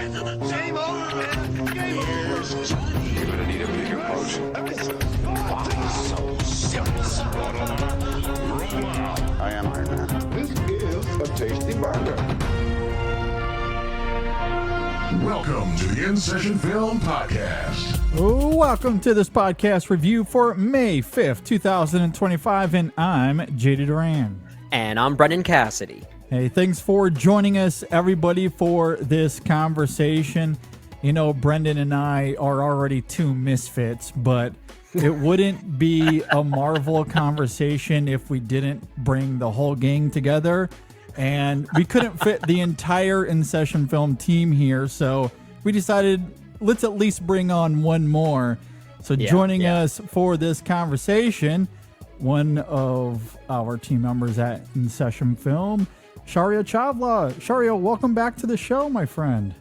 Game over, man. Game over. You're gonna need a bigger boat. Why so serious? I am Iron Man. This is a tasty burger. Welcome to the In Session Film Podcast. Welcome to this podcast review for May 5th, 2025, and I'm JD Duran. And I'm Brendan Cassidy. Hey, thanks for joining us, everybody, for this conversation. You know, Brendan and I are already two misfits, but it wouldn't be a Marvel conversation if we didn't bring the whole gang together. And we couldn't fit the entire In Session Film team here, so we decided let's at least bring on one more. So joining us for this conversation, one of our team members at In Session Film, Shaurya Chawla. Shaurya, welcome back to the show, my friend.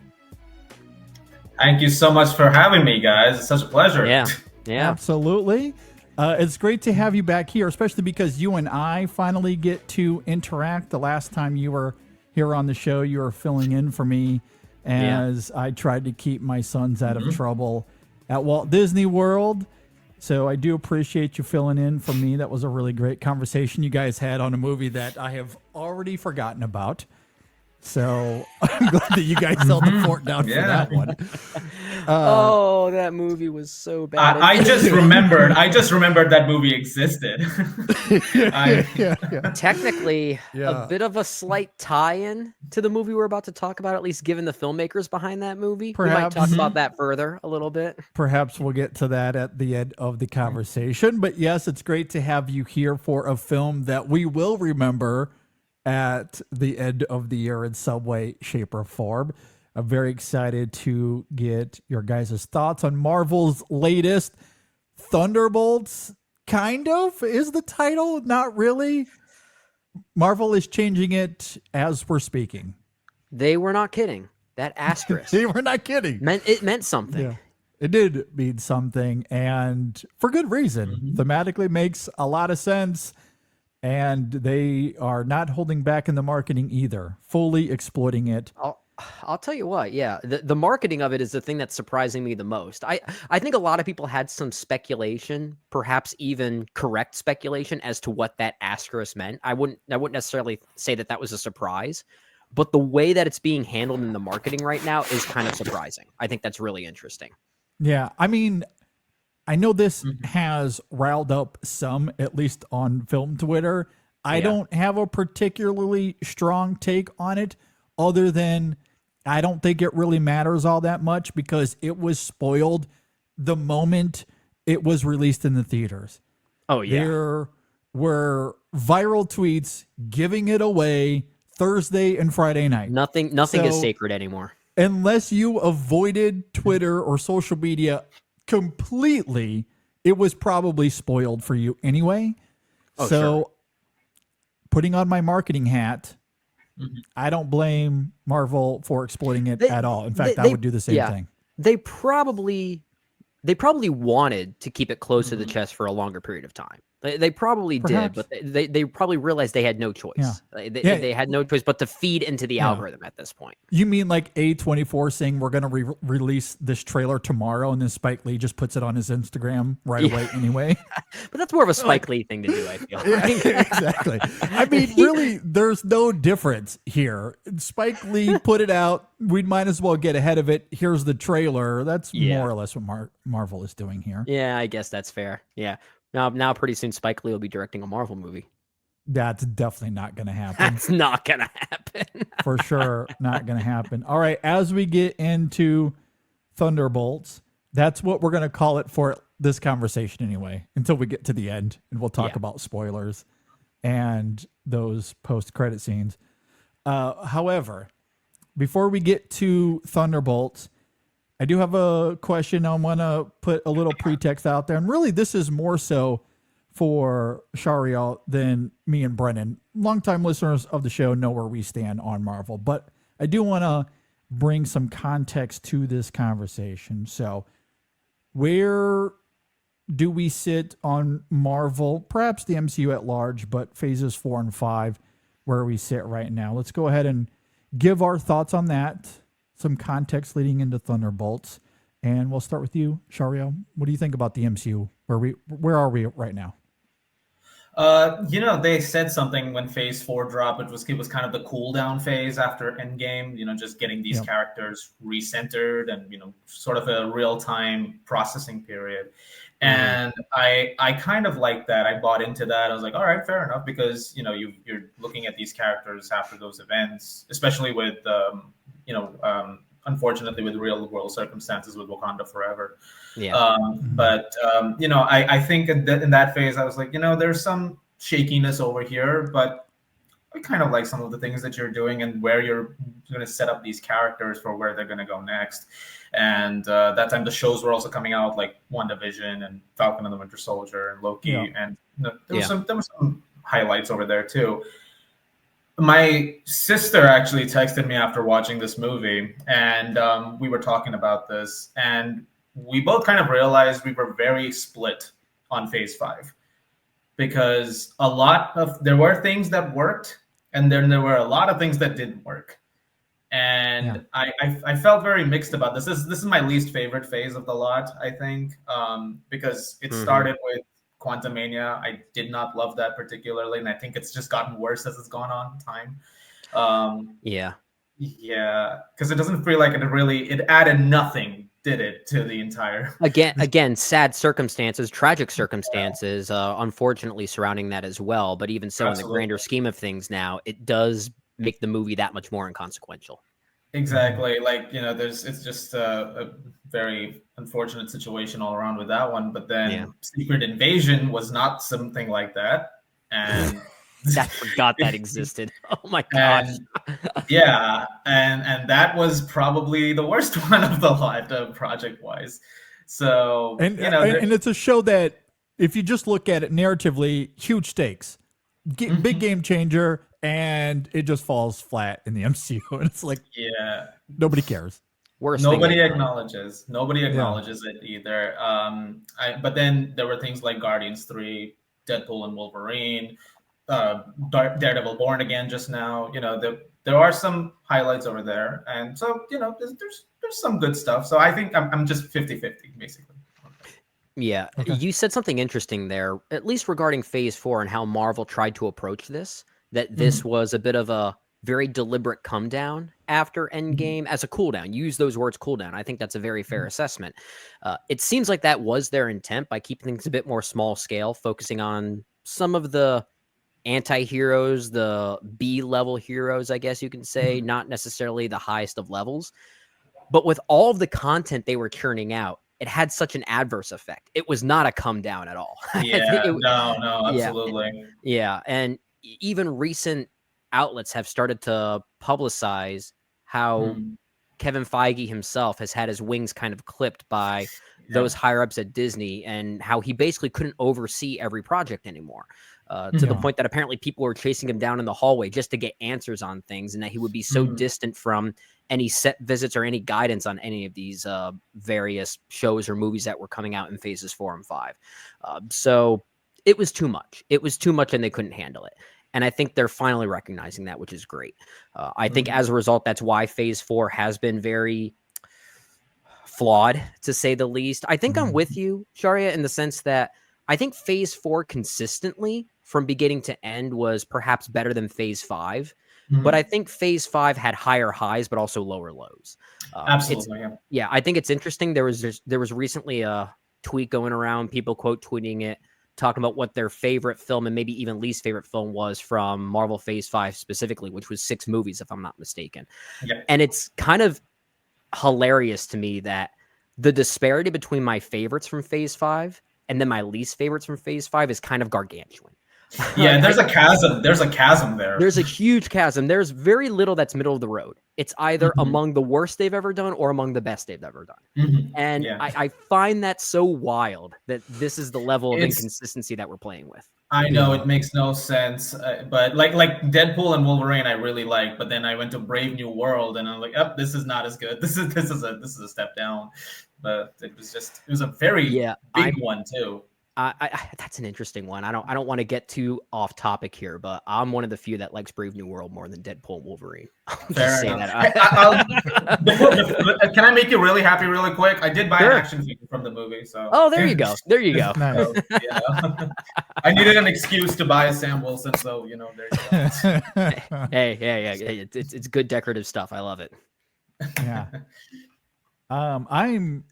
Thank you so much for having me, guys. It's such a pleasure. Yeah. Absolutely. It's great to have you back here, especially because you and I finally get to interact. The last time you were here on the show, you were filling in for me as I tried to keep my sons out of trouble at Walt Disney World. So I do appreciate you filling in for me. That was a really great conversation you guys had on a movie that I have already forgotten about. So I'm glad that you guys held the fort down for that one. That movie was so bad. I just remembered that movie existed. Technically, a bit of a slight tie-in to the movie we're about to talk about, at least given the filmmakers behind that movie. Perhaps. We might talk about that further a little bit. Perhaps we'll get to that at the end of the conversation. But yes, it's great to have you here for a film that we will remember at the end of the year in some way, shape, or form. I'm very excited to get your guys' thoughts on Marvel's latest Thunderbolts. Kind of is the title, not really. Marvel is changing it as we're speaking. They were not kidding. That asterisk. They were not kidding. It meant something. Yeah. It did mean something, and for good reason. Thematically makes a lot of sense. And they are not holding back in the marketing either, fully exploiting it. I'll tell you what, the marketing of it is the thing that's surprising me the most. I think a lot of people had some speculation, perhaps even correct speculation, as to what that asterisk meant. I wouldn't necessarily say that was a surprise, but the way that it's being handled in the marketing right now is kind of surprising. I think that's really interesting. Yeah, I mean, I know this has riled up some, at least on film Twitter. I don't have a particularly strong take on it, other than I don't think it really matters all that much because it was spoiled the moment it was released in the theaters. Oh, yeah. There were viral tweets giving it away Thursday and Friday night. Nothing is sacred anymore. Unless you avoided Twitter or social media completely, it was probably spoiled for you anyway. Putting on my marketing hat, I don't blame Marvel for exploiting it at all. In fact, I would do the same thing. They probably wanted to keep it close to the chest for a longer period of time. They probably did, but they probably realized they had no choice. They had no choice but to feed into the algorithm at this point. You mean like A24 saying we're going to release this trailer tomorrow, and then Spike Lee just puts it on his Instagram right away anyway? But that's more of a Spike Lee thing to do, I feel. Exactly. I mean, really, there's no difference here. Spike Lee put it out. We might as well get ahead of it. Here's the trailer. That's more or less what Marvel is doing here. Yeah, I guess that's fair. Yeah. Now, pretty soon, Spike Lee will be directing a Marvel movie. That's definitely not going to happen. That's not going to happen. For sure, not going to happen. All right, as we get into Thunderbolts, that's what we're going to call it for this conversation anyway, until we get to the end, and we'll talk about spoilers and those post-credit scenes. However, before we get to Thunderbolts, I do have a question. I want to put a little pretext out there. And really, this is more so for Shaurya than me and Brennan. Longtime listeners of the show know where we stand on Marvel. But I do want to bring some context to this conversation. So where do we sit on Marvel? Perhaps the MCU at large, but phases 4 and 5, where we sit right now. Let's go ahead and give our thoughts on that. some context leading into Thunderbolts. And we'll start with you, Shaurya. What do you think about the MCU? Where are we right now? They said something when Phase 4 dropped. It was kind of the cool down phase after Endgame. Just getting these characters recentered and sort of a real time processing period. And I kind of like that. I bought into that. I was like, all right, fair enough, because you're looking at these characters after those events, especially with unfortunately with real world circumstances with Wakanda Forever. I think in that phase, I was like, there's some shakiness over here, but I kind of like some of the things that you're doing and where you're going to set up these characters for where they're going to go next. And that time the shows were also coming out, like WandaVision and Falcon and the Winter Soldier and Loki. And there were some highlights over there too. My sister actually texted me after watching this movie, and we were talking about this, and we both kind of realized we were very split on Phase 5, because there were things that worked, and then there were a lot of things that didn't work. And I felt very mixed about this. This is my least favorite phase of the lot, I think, because it started with Quantumania. I did not love that particularly, and I think it's just gotten worse as it's gone on time. Because it doesn't feel like it added nothing, did it, to the entire again sad circumstances, tragic circumstances, unfortunately surrounding that as well. But even so, in the grander scheme of things, now it does make the movie that much more inconsequential. Exactly. It's just a very unfortunate situation all around with that one. But then Secret Invasion was not something like that. And I forgot that existed. Oh my gosh. And that was probably the worst one of the lot, project-wise. So, and it's a show that, if you just look at it narratively, huge stakes, big game changer, and it just falls flat in the MCU. And it's like, nobody cares. Nobody acknowledges it either. But then there were things like Guardians 3, Deadpool and Wolverine, Daredevil Born Again just now. There are some highlights over there. And so, there's some good stuff. So I think I'm just 50-50, basically. Yeah. Okay. You said something interesting there, at least regarding Phase 4 and how Marvel tried to approach this, that this was a bit of a very deliberate come down after Endgame as a cool down. Use those words, cool down. I think that's a very fair assessment. It seems like that was their intent by keeping things a bit more small scale, focusing on some of the anti-heroes, the B-level heroes, I guess you can say, not necessarily the highest of levels. But with all of the content they were churning out, it had such an adverse effect. It was not a come down at all. No, absolutely. And even recent outlets have started to publicize how Kevin Feige himself has had his wings kind of clipped by those higher ups at Disney, and how he basically couldn't oversee every project anymore, to the point that apparently people were chasing him down in the hallway just to get answers on things, and that he would be so distant from any set visits or any guidance on any of these various shows or movies that were coming out in phases 4 and 5. So it was too much. It was too much, and they couldn't handle it. And I think they're finally recognizing that, which is great. I think as a result, that's why Phase 4 has been very flawed, to say the least. I think I'm with you, Shaurya, in the sense that I think Phase 4 consistently from beginning to end was perhaps better than Phase 5. But I think Phase 5 had higher highs, but also lower lows. Absolutely. I think it's interesting. There was recently a tweet going around, people quote tweeting it, talking about what their favorite film and maybe even least favorite film was from Marvel Phase 5 specifically, which was 6 movies, if I'm not mistaken. And it's kind of hilarious to me that the disparity between my favorites from Phase 5 and then my least favorites from Phase 5 is kind of gargantuan. There's a chasm. There's a chasm there. There's a huge chasm. There's very little that's middle of the road. It's either among the worst they've ever done or among the best they've ever done. And I find that so wild that this is the level of inconsistency that we're playing with. I know it makes no sense, but like Deadpool and Wolverine, I really like. But then I went to Brave New World, and I'm like, oh, this is not as good. This is a step down. But it was a very big one too. That's an interesting one. I don't want to get too off topic here, but I'm one of the few that likes Brave New World more than Deadpool and Wolverine. Fair enough. Can I make you really happy really quick? I did buy an action figure from the movie. So Oh, there you go. There you go. Nice. So, I needed an excuse to buy a Sam Wilson, so there you go. Hey, it's good decorative stuff. I love it. Yeah. I'm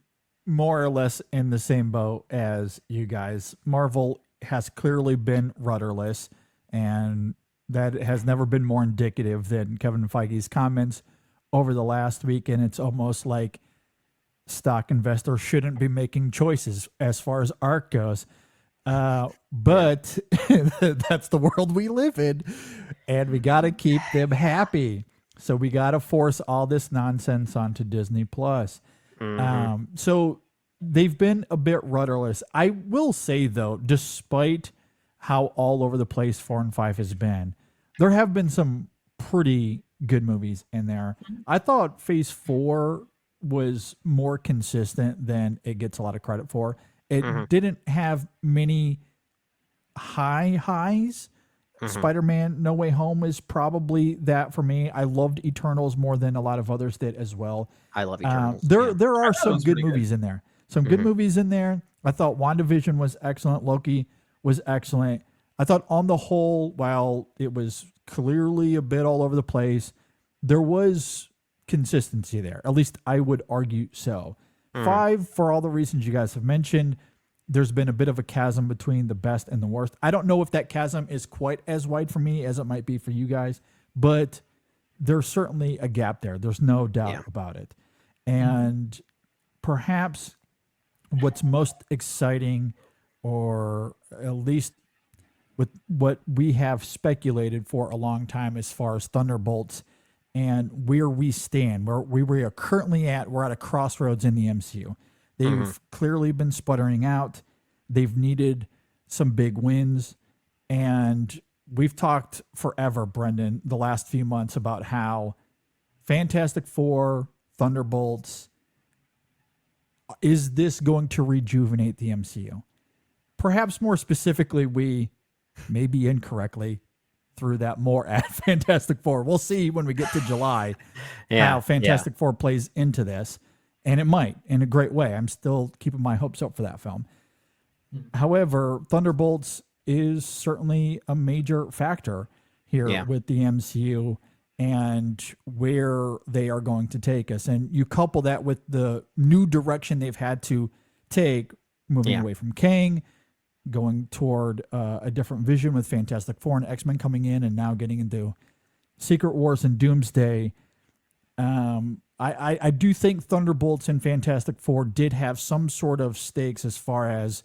more or less in the same boat as you guys. Marvel has clearly been rudderless, and that has never been more indicative than Kevin Feige's comments over the last week. And it's almost like stock investors shouldn't be making choices as far as art goes. But that's the world we live in, and we got to keep them happy. So we got to force all this nonsense onto Disney Plus. So they've been a bit rudderless. I will say, though, despite how all over the place 4 and 5 has been, there have been some pretty good movies in there. I thought Phase 4 was more consistent than it gets a lot of credit for. It didn't have many highs. Spider-Man No Way Home is probably that for me. I loved Eternals more than a lot of others did as well. I love Eternals. There are some good movies in there. Some good movies in there. I thought WandaVision was excellent. Loki was excellent. I thought on the whole, while it was clearly a bit all over the place, there was consistency there. At least I would argue so. 5, for all the reasons you guys have mentioned, there's been a bit of a chasm between the best and the worst. I don't know if that chasm is quite as wide for me as it might be for you guys, but there's certainly a gap there. There's no doubt about it. And perhaps what's most exciting, or at least with what we have speculated for a long time as far as Thunderbolts and where we stand, where we are currently at, we're at a crossroads in the MCU. They've clearly been sputtering out. They've needed some big wins. And we've talked forever, Brendan, the last few months about how Fantastic Four, Thunderbolts, is this going to rejuvenate the MCU? Perhaps more specifically, we maybe incorrectly threw that more at Fantastic Four. We'll see when we get to July how Fantastic Four plays into this. And it might in a great way. I'm still keeping my hopes up for that film. However, Thunderbolts is certainly a major factor here with the MCU and where they are going to take us. And you couple that with the new direction they've had to take, moving away from Kang, going toward a different vision with Fantastic Four and X-Men coming in, and now getting into Secret Wars and Doomsday. I do think Thunderbolts and Fantastic Four did have some sort of stakes as far as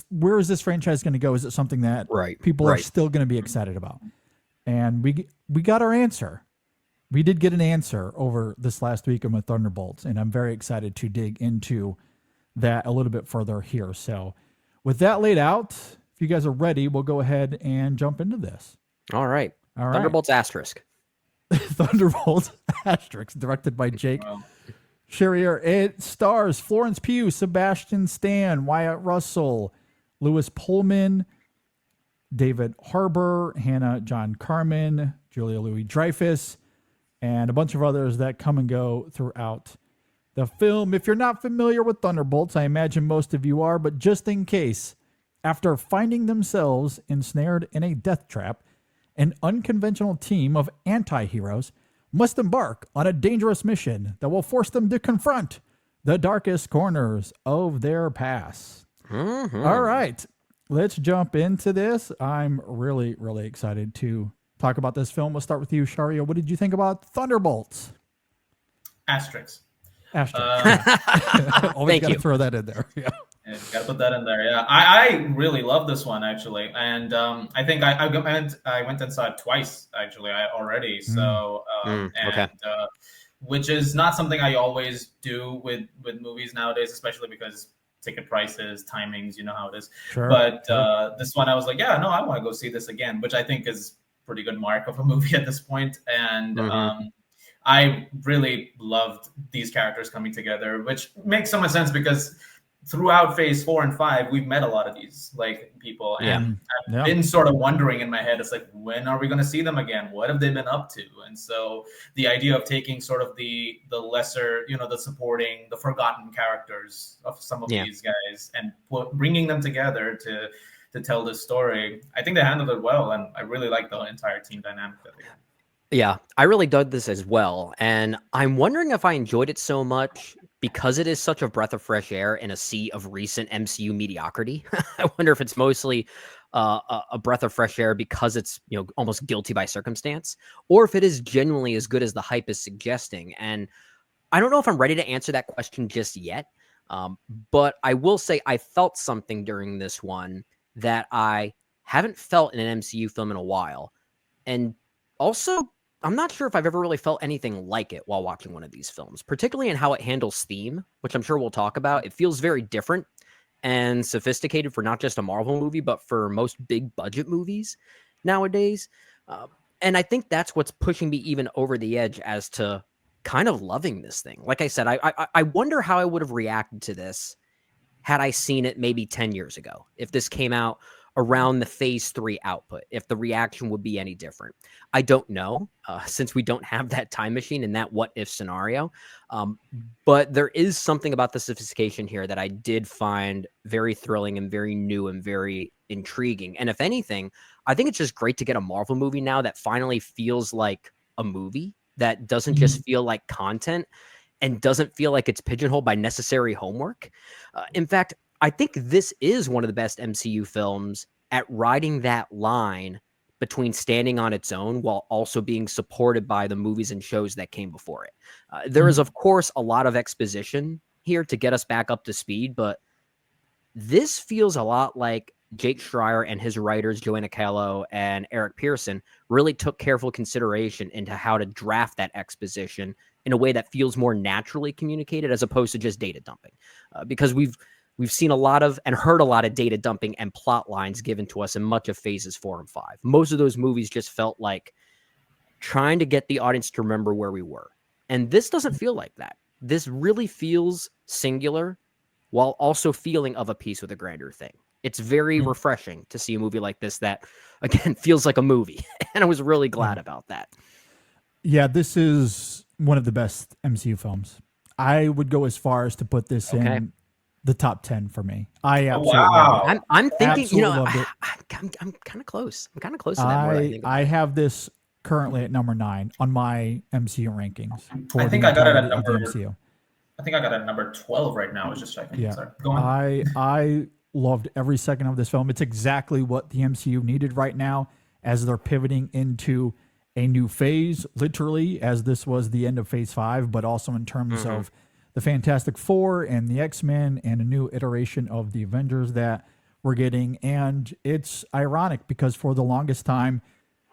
where is this franchise going to go? Is it something that people are still going to be excited about? And we got our answer. We did get an answer over this last weekend with Thunderbolts, and I'm very excited to dig into that a little bit further here. So with that laid out, if you guys are ready, we'll go ahead and jump into this. All right. Thunderbolts asterisk. Thunderbolts asterisk, directed by Jake Shaurya. It stars Florence Pugh, Sebastian Stan, Wyatt Russell, Lewis Pullman, David Harbour, Hannah John Carmen, Julia Louis-Dreyfus, and a bunch of others that come and go throughout the film. If you're not familiar with Thunderbolts, I imagine most of you are, but just in case, after finding themselves ensnared in a death trap, an unconventional team of anti-heroes must embark on a dangerous mission that will force them to confront the darkest corners of their past. All right, let's jump into this. I'm really, really excited to talk about this film. We'll start with you, Shaurya. What did you think about Thunderbolts? Asterisks. Always got to throw that in there. Yeah. Yeah, gotta put that in there. Yeah, I really love this one actually, and I think I went and saw it twice actually already. So which is not something I always do with movies nowadays, especially because ticket prices, timings, you know how it is. Sure. But this one I was like, yeah, no, I want to go see this again, which I think is pretty good mark of a movie at this point. And I really loved these characters coming together, which makes so much sense because throughout phase 4 and 5, we've met a lot of these like people, and I've Yeah. been sort of wondering in my head, it's like, when are we going to see them again? What have they been up to? And so the idea of taking sort of the lesser, the supporting, the forgotten characters of some of these guys and bringing them together to tell this story, I think they handled it well, and I really like the entire team dynamic that they had. Yeah, I really dug this as well. And I'm wondering if I enjoyed it so much because it is such a breath of fresh air in a sea of recent MCU mediocrity. I wonder if it's mostly a breath of fresh air because it's, almost guilty by circumstance, or if it is genuinely as good as the hype is suggesting. And I don't know if I'm ready to answer that question just yet. But I will say I felt something during this one that I haven't felt in an MCU film in a while. And also, I'm not sure if I've ever really felt anything like it while watching one of these films, particularly in how it handles theme, which I'm sure we'll talk about. It feels very different and sophisticated for not just a Marvel movie, but for most big budget movies nowadays. And I think that's what's pushing me even over the edge as to kind of loving this thing. Like I said, I wonder how I would have reacted to this had I seen it maybe 10 years ago. If this came out around the phase 3 output, if the reaction would be any different. I don't know, since we don't have that time machine and that what if scenario. But there is something about the sophistication here that I did find very thrilling and very new and very intriguing. And if anything, I think it's just great to get a Marvel movie now that finally feels like a movie, that doesn't just feel like content and doesn't feel like it's pigeonholed by necessary homework. In fact, I think this is one of the best MCU films at riding that line between standing on its own while also being supported by the movies and shows that came before it. There is, of course, a lot of exposition here to get us back up to speed, but this feels a lot like Jake Schreier and his writers, Joanna Callow and Eric Pearson, really took careful consideration into how to draft that exposition in a way that feels more naturally communicated as opposed to just data dumping. Because we've seen a lot of and heard a lot of data dumping and plot lines given to us in much of phases 4 and 5. Most of those movies just felt like trying to get the audience to remember where we were. And this doesn't feel like that. This really feels singular while also feeling of a piece with a grander thing. It's very refreshing to see a movie like this that, again, feels like a movie. And I was really glad about that. Yeah, this is one of the best MCU films. I would go as far as to put this in the top 10 for me. I absolutely love it. I'm thinking, Absolutely loved it. I'm kind of close. I'm kind of close to that. More than I think I have this currently at number 9 on my MCU rankings. I think I got it at entirety of the number. MCU. I think I got it at number 12 right now. I was just checking. Yeah. Sorry. Go on. I loved every second of this film. It's exactly what the MCU needed right now as they're pivoting into a new phase, literally, as this was the end of phase 5, but also in terms of the Fantastic Four and the X-Men and a new iteration of the Avengers that we're getting. And it's ironic because for the longest time,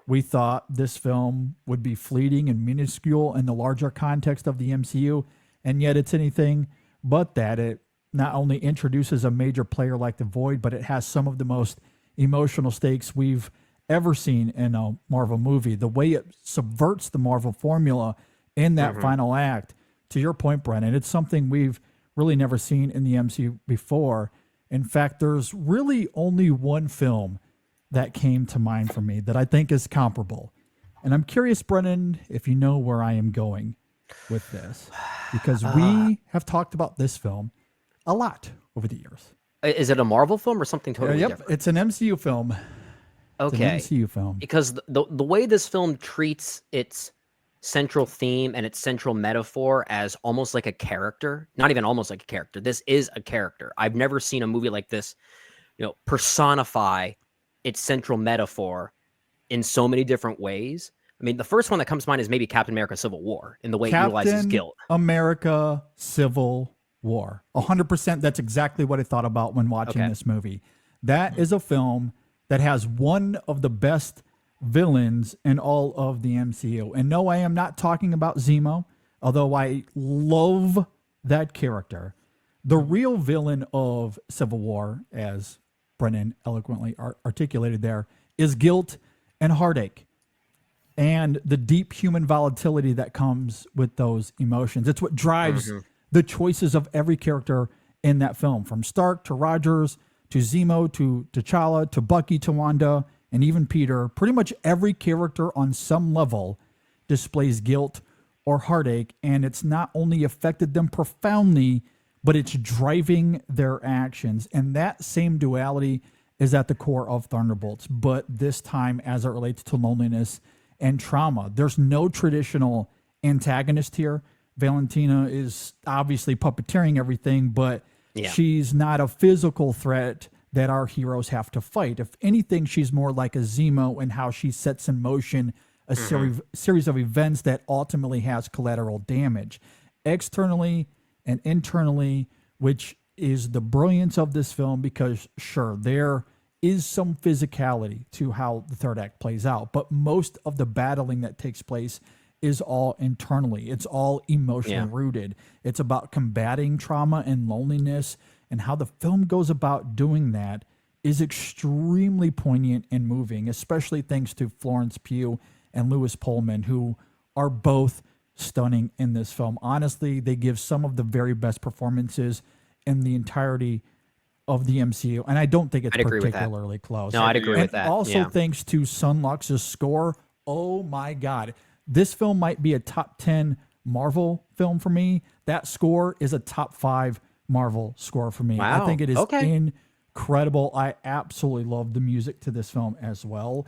we thought this film would be fleeting and minuscule in the larger context of the MCU. And yet it's anything but that. It not only introduces a major player like the Void, but it has some of the most emotional stakes we've ever seen in a Marvel movie. The way it subverts the Marvel formula in that final act, to your point, Brennan, it's something we've really never seen in the MCU before. In fact, there's really only one film that came to mind for me that I think is comparable. And I'm curious, Brennan, if you know where I am going with this, because we have talked about this film a lot over the years. Is it a Marvel film or something totally different? It's an MCU film. Okay. It's an MCU film. Because the way this film treats its central theme and its central metaphor as almost like a character, not even almost like a character. This is a character. I've never seen a movie like this, personify its central metaphor in so many different ways. I mean, the first one that comes to mind is maybe Captain America Civil War in the way it utilizes guilt. America Civil War. 100%. That's exactly what I thought about when watching this movie. That is a film that has one of the best villains in all of the MCU. And no, I am not talking about Zemo, although I love that character. The real villain of Civil War, as Brennan eloquently articulated there, is guilt and heartache and the deep human volatility that comes with those emotions. It's what drives the choices of every character in that film, from Stark to Rogers to Zemo to T'Challa to Bucky to Wanda and even Peter. Pretty much every character on some level displays guilt or heartache, and it's not only affected them profoundly, but it's driving their actions. And that same duality is at the core of Thunderbolts, but this time as it relates to loneliness and trauma. There's no traditional antagonist here. Valentina is obviously puppeteering everything, but she's not a physical threat that our heroes have to fight. If anything, she's more like a Zemo in how she sets in motion a series of events that ultimately has collateral damage externally and internally, which is the brilliance of this film, because sure, there is some physicality to how the third act plays out, but most of the battling that takes place is all internally. It's all emotionally rooted. It's about combating trauma and loneliness, and how the film goes about doing that is extremely poignant and moving, especially thanks to Florence Pugh and Lewis Pullman, who are both stunning in this film. Honestly, they give some of the very best performances in the entirety of the MCU, and I don't think it's particularly close. No, I'd agree with that. Also, thanks to Sun Lux's score, oh my God. This film might be a top 10 Marvel film for me. That score is a top 5 Marvel score for me. Wow. I think it is incredible. I absolutely love the music to this film as well.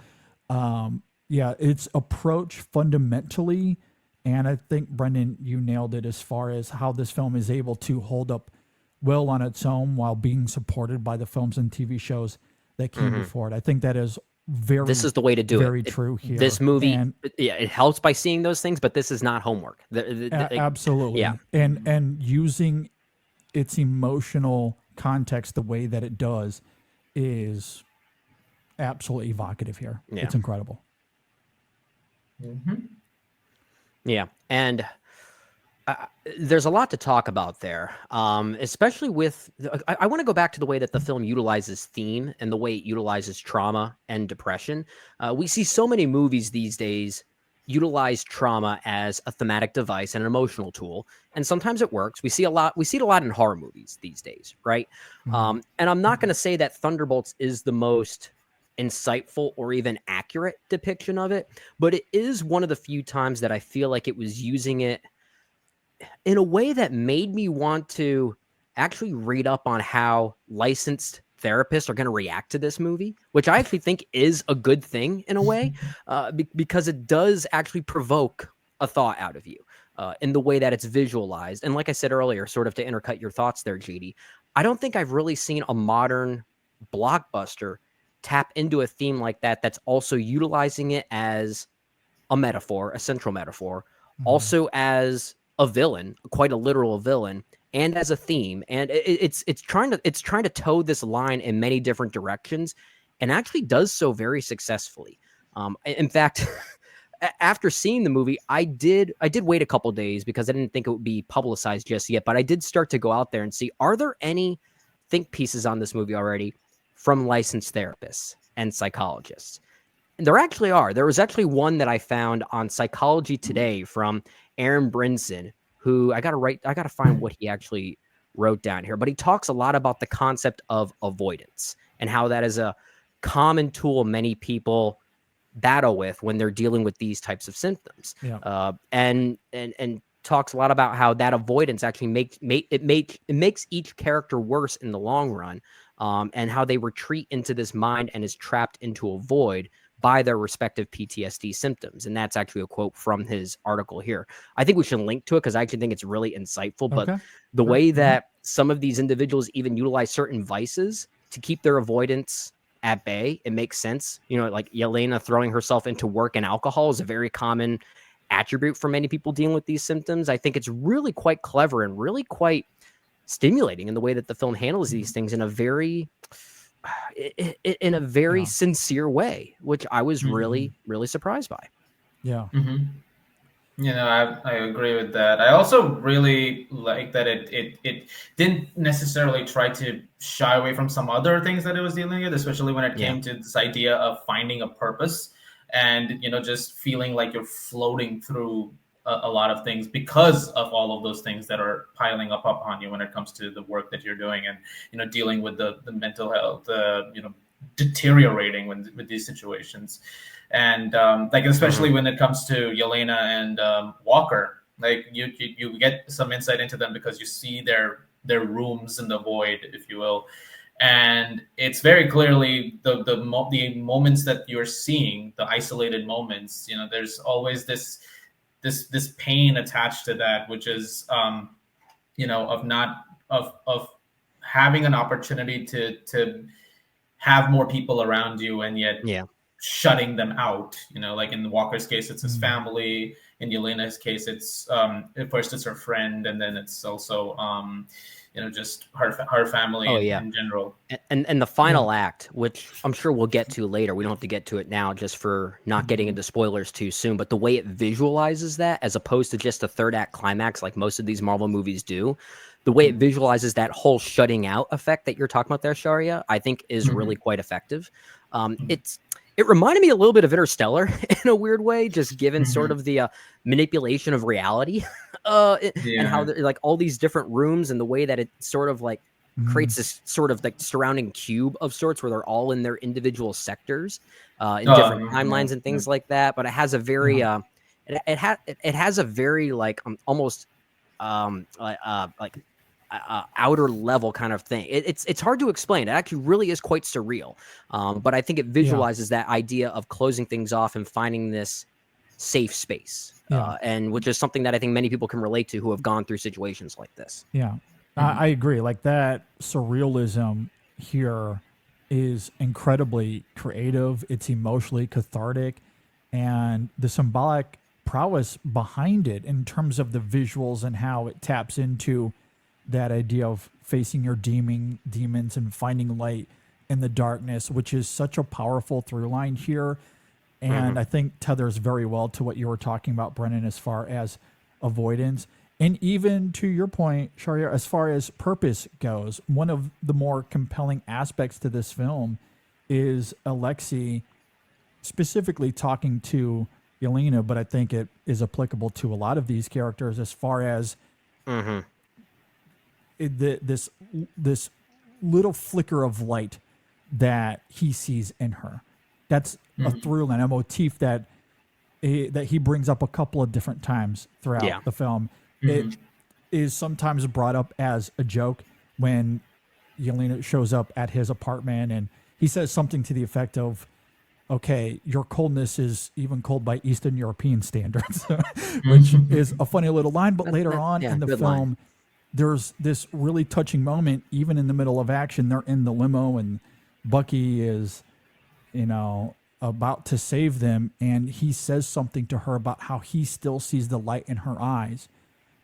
Its approach fundamentally, and I think, Brendan, you nailed it as far as how this film is able to hold up well on its own while being supported by the films and TV shows that came before it. I think that is this is the way to do very true here. This movie, it helps by seeing those things, but this is not homework. Absolutely. And using its emotional context the way that it does is absolutely evocative here. Yeah. It's incredible. Yeah. And there's a lot to talk about there, especially with, I want to go back to the way that the film utilizes theme and the way it utilizes trauma and depression. We see so many movies these days utilize trauma as a thematic device and an emotional tool, and sometimes it works. We see it a lot in horror movies these days, right? And I'm not going to say that Thunderbolts is the most insightful or even accurate depiction of it, but it is one of the few times that I feel like it was using it in a way that made me want to actually read up on how licensed therapists are going to react to this movie, which I actually think is a good thing in a way, because it does actually provoke a thought out of you in the way that it's visualized. And like I said earlier, sort of to intercut your thoughts there, JD, I don't think I've really seen a modern blockbuster tap into a theme like that that's also utilizing it as a metaphor, a central metaphor, also as a villain, quite a literal villain, and as a theme. And it's trying to toe this line in many different directions, and actually does so very successfully. In fact, after seeing the movie, I did wait a couple days because I didn't think it would be publicized just yet, but I did start to go out there and see, are there any think pieces on this movie already from licensed therapists and psychologists? And there actually are. There was actually one that I found on Psychology Today from Aaron Brinson, who I gotta find what he actually wrote down here. But he talks a lot about the concept of avoidance and how that is a common tool many people battle with when they're dealing with these types of symptoms. Yeah. And talks a lot about how that avoidance actually makes each character worse in the long run, and how they retreat into this mind and is trapped into a void by their respective PTSD symptoms. And that's actually a quote from his article here. I think we should link to it because I actually think it's really insightful. But the way that some of these individuals even utilize certain vices to keep their avoidance at bay, it makes sense. You know, like Yelena throwing herself into work and alcohol is a very common attribute for many people dealing with these symptoms. I think it's really quite clever and really quite stimulating in the way that the film handles these things in a very sincere way, which I was really, really surprised by. Yeah. You know, I agree with that. I also really like that it didn't necessarily try to shy away from some other things that it was dealing with, especially when it came to this idea of finding a purpose and, you know, just feeling like you're floating through a lot of things because of all of those things that are piling up upon you when it comes to the work that you're doing, and dealing with the mental health, deteriorating with these situations, and like especially when it comes to Yelena and Walker, like you get some insight into them because you see their rooms in the void, if you will. And it's very clearly the moments that you're seeing, the isolated moments. There's always this pain attached to that, which is of having an opportunity to have more people around you, and yet shutting them out. Like in Walker's case, it's his family. In Yelena's case, it's at first it's her friend, and then it's also just her family in general. And the final act, which I'm sure we'll get to later. We don't have to get to it now just for not getting into spoilers too soon, but the way it visualizes that, as opposed to just a third act climax like most of these Marvel movies do, the way it visualizes that whole shutting out effect that you're talking about there, Shaurya, I think is really quite effective. It reminded me a little bit of Interstellar in a weird way, just given sort of the manipulation of reality and how like all these different rooms and the way that it sort of like creates this sort of like surrounding cube of sorts where they're all in their individual sectors in different timelines and things like that. But it has a very it has a very like almost outer level kind of thing. It's hard to explain. It actually really is quite surreal. But I think it visualizes that idea of closing things off and finding this safe space. And which is something that I think many people can relate to who have gone through situations like this. Yeah, I agree. Like that surrealism here is incredibly creative. It's emotionally cathartic, and the symbolic prowess behind it in terms of the visuals and how it taps into that idea of facing your demons and finding light in the darkness, which is such a powerful through line here. And I think tethers very well to what you were talking about, Brennan, as far as avoidance. And even to your point, Shaurya, as far as purpose goes, one of the more compelling aspects to this film is Alexei specifically talking to Yelena, but I think it is applicable to a lot of these characters as far as this little flicker of light that he sees in her. That's a through line, a motif that he brings up a couple of different times throughout the film. It is sometimes brought up as a joke when Yelena shows up at his apartment and he says something to the effect of, okay, your coldness is even cold by Eastern European standards, which is a funny little line. But later on in the film, there's this really touching moment, even in the middle of action. They're in the limo and Bucky is, about to save them. And he says something to her about how he still sees the light in her eyes.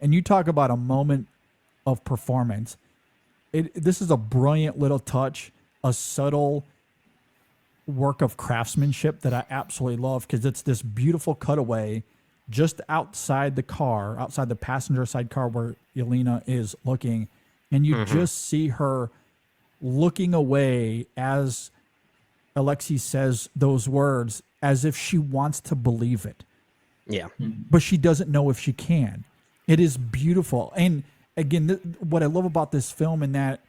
And you talk about a moment of performance. This is a brilliant little touch, a subtle work of craftsmanship that I absolutely love, because it's this beautiful cutaway just outside the car, outside the passenger side car where Yelena is looking. And you just see her looking away as Alexei says those words, as if she wants to believe it. Yeah. But she doesn't know if she can. It is beautiful. And again, what I love about this film in that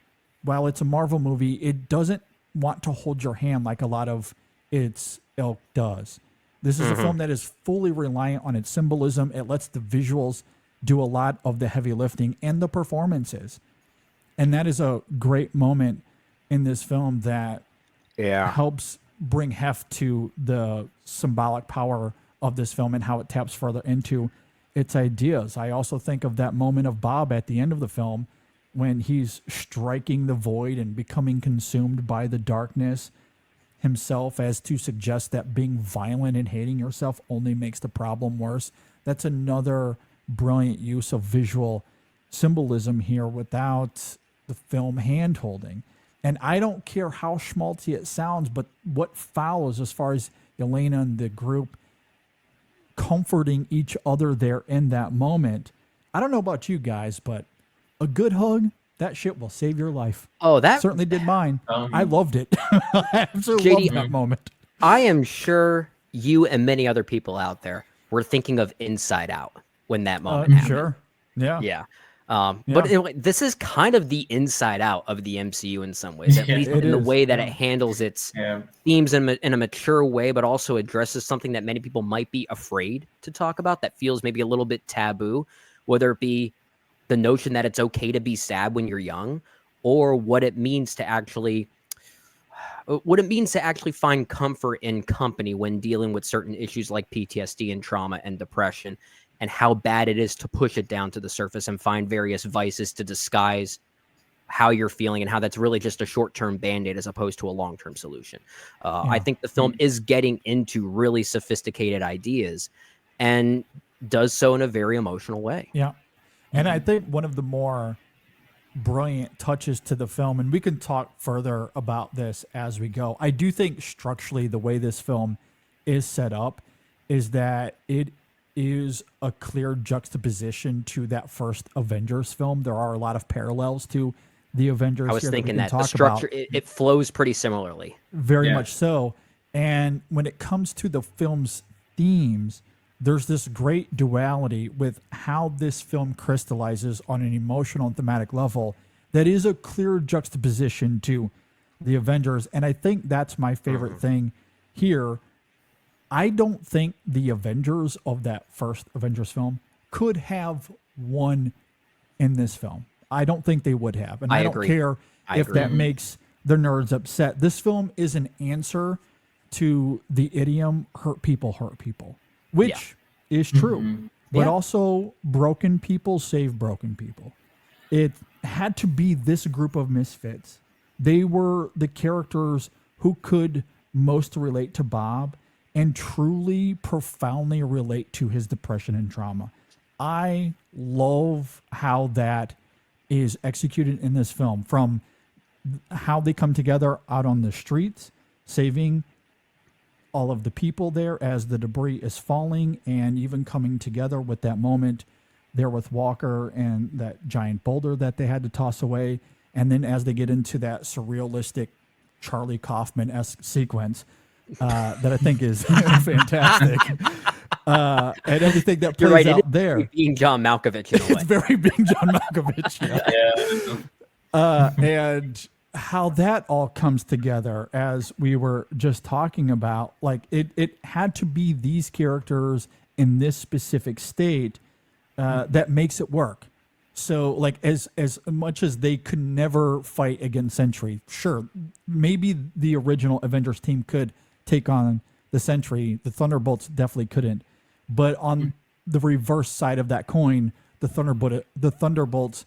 while it's a Marvel movie, it doesn't want to hold your hand like a lot of its ilk does. This is a film that is fully reliant on its symbolism. It lets the visuals do a lot of the heavy lifting and the performances. And that is a great moment in this film that helps bring heft to the symbolic power of this film and how it taps further into its ideas. I also think of that moment of Bob at the end of the film when he's striking the void and becoming consumed by the darkness himself, as to suggest that being violent and hating yourself only makes the problem worse. That's another brilliant use of visual symbolism here without the film hand-holding. And I don't care how schmaltzy it sounds, but what follows as far as Yelena and the group comforting each other there in that moment. I don't know about you guys, but a good hug, that shit will save your life. Oh, that certainly did mine. I loved it. I absolutely loved that moment. I am sure you and many other people out there were thinking of Inside Out when that moment happened. Sure. Yeah. Yeah. Yeah. But anyway, this is kind of the inside out of the MCU in some ways, at Yeah, least it in the is, way that yeah. it handles its Yeah. themes in a mature way, but also addresses something that many people might be afraid to talk about that feels maybe a little bit taboo, whether it be the notion that it's okay to be sad when you're young, or what it means to actually find comfort in company when dealing with certain issues like PTSD and trauma and depression, and how bad it is to push it down to the surface and find various vices to disguise how you're feeling, and how that's really just a short-term band-aid as opposed to a long-term solution. I think the film is getting into really sophisticated ideas and does so in a very emotional way. Yeah. And I think one of the more brilliant touches to the film, and we can talk further about this as we go. I do think structurally the way this film is set up is that it is a clear juxtaposition to that first Avengers film. There are a lot of parallels to the Avengers. I was here thinking we can that the talk structure, about. it flows pretty similarly. Very Yeah. much so. And when it comes to the film's themes, there's this great duality with how this film crystallizes on an emotional and thematic level that is a clear juxtaposition to the Avengers. And I think that's my favorite thing here. I don't think the Avengers of that first Avengers film could have won in this film. I don't think they would have. And I I don't agree. care I if agree. that makes the nerds upset. This film is an answer to the idiom hurt people, which is true. But Yeah. also broken people save broken people. It had to be this group of misfits. They were the characters who could most relate to Bob and truly profoundly relate to his depression and trauma. I love how that is executed in this film, from how they come together out on the streets, saving all of the people there as the debris is falling, and even coming together with that moment there with Walker and that giant boulder that they had to toss away. And then as they get into that surrealistic Charlie Kaufman-esque sequence that I think is fantastic. And everything that You're plays right. It out is there. being John Malkovich in a way. It's very being John Malkovich. Yeah. And how that all comes together, as we were just talking about, like it had to be these characters in this specific state that makes it work. So like as much as they could never fight against Sentry, sure, maybe the original Avengers team could take on the Sentry. The Thunderbolts definitely couldn't. But on the reverse side of that coin, the Thunderbolts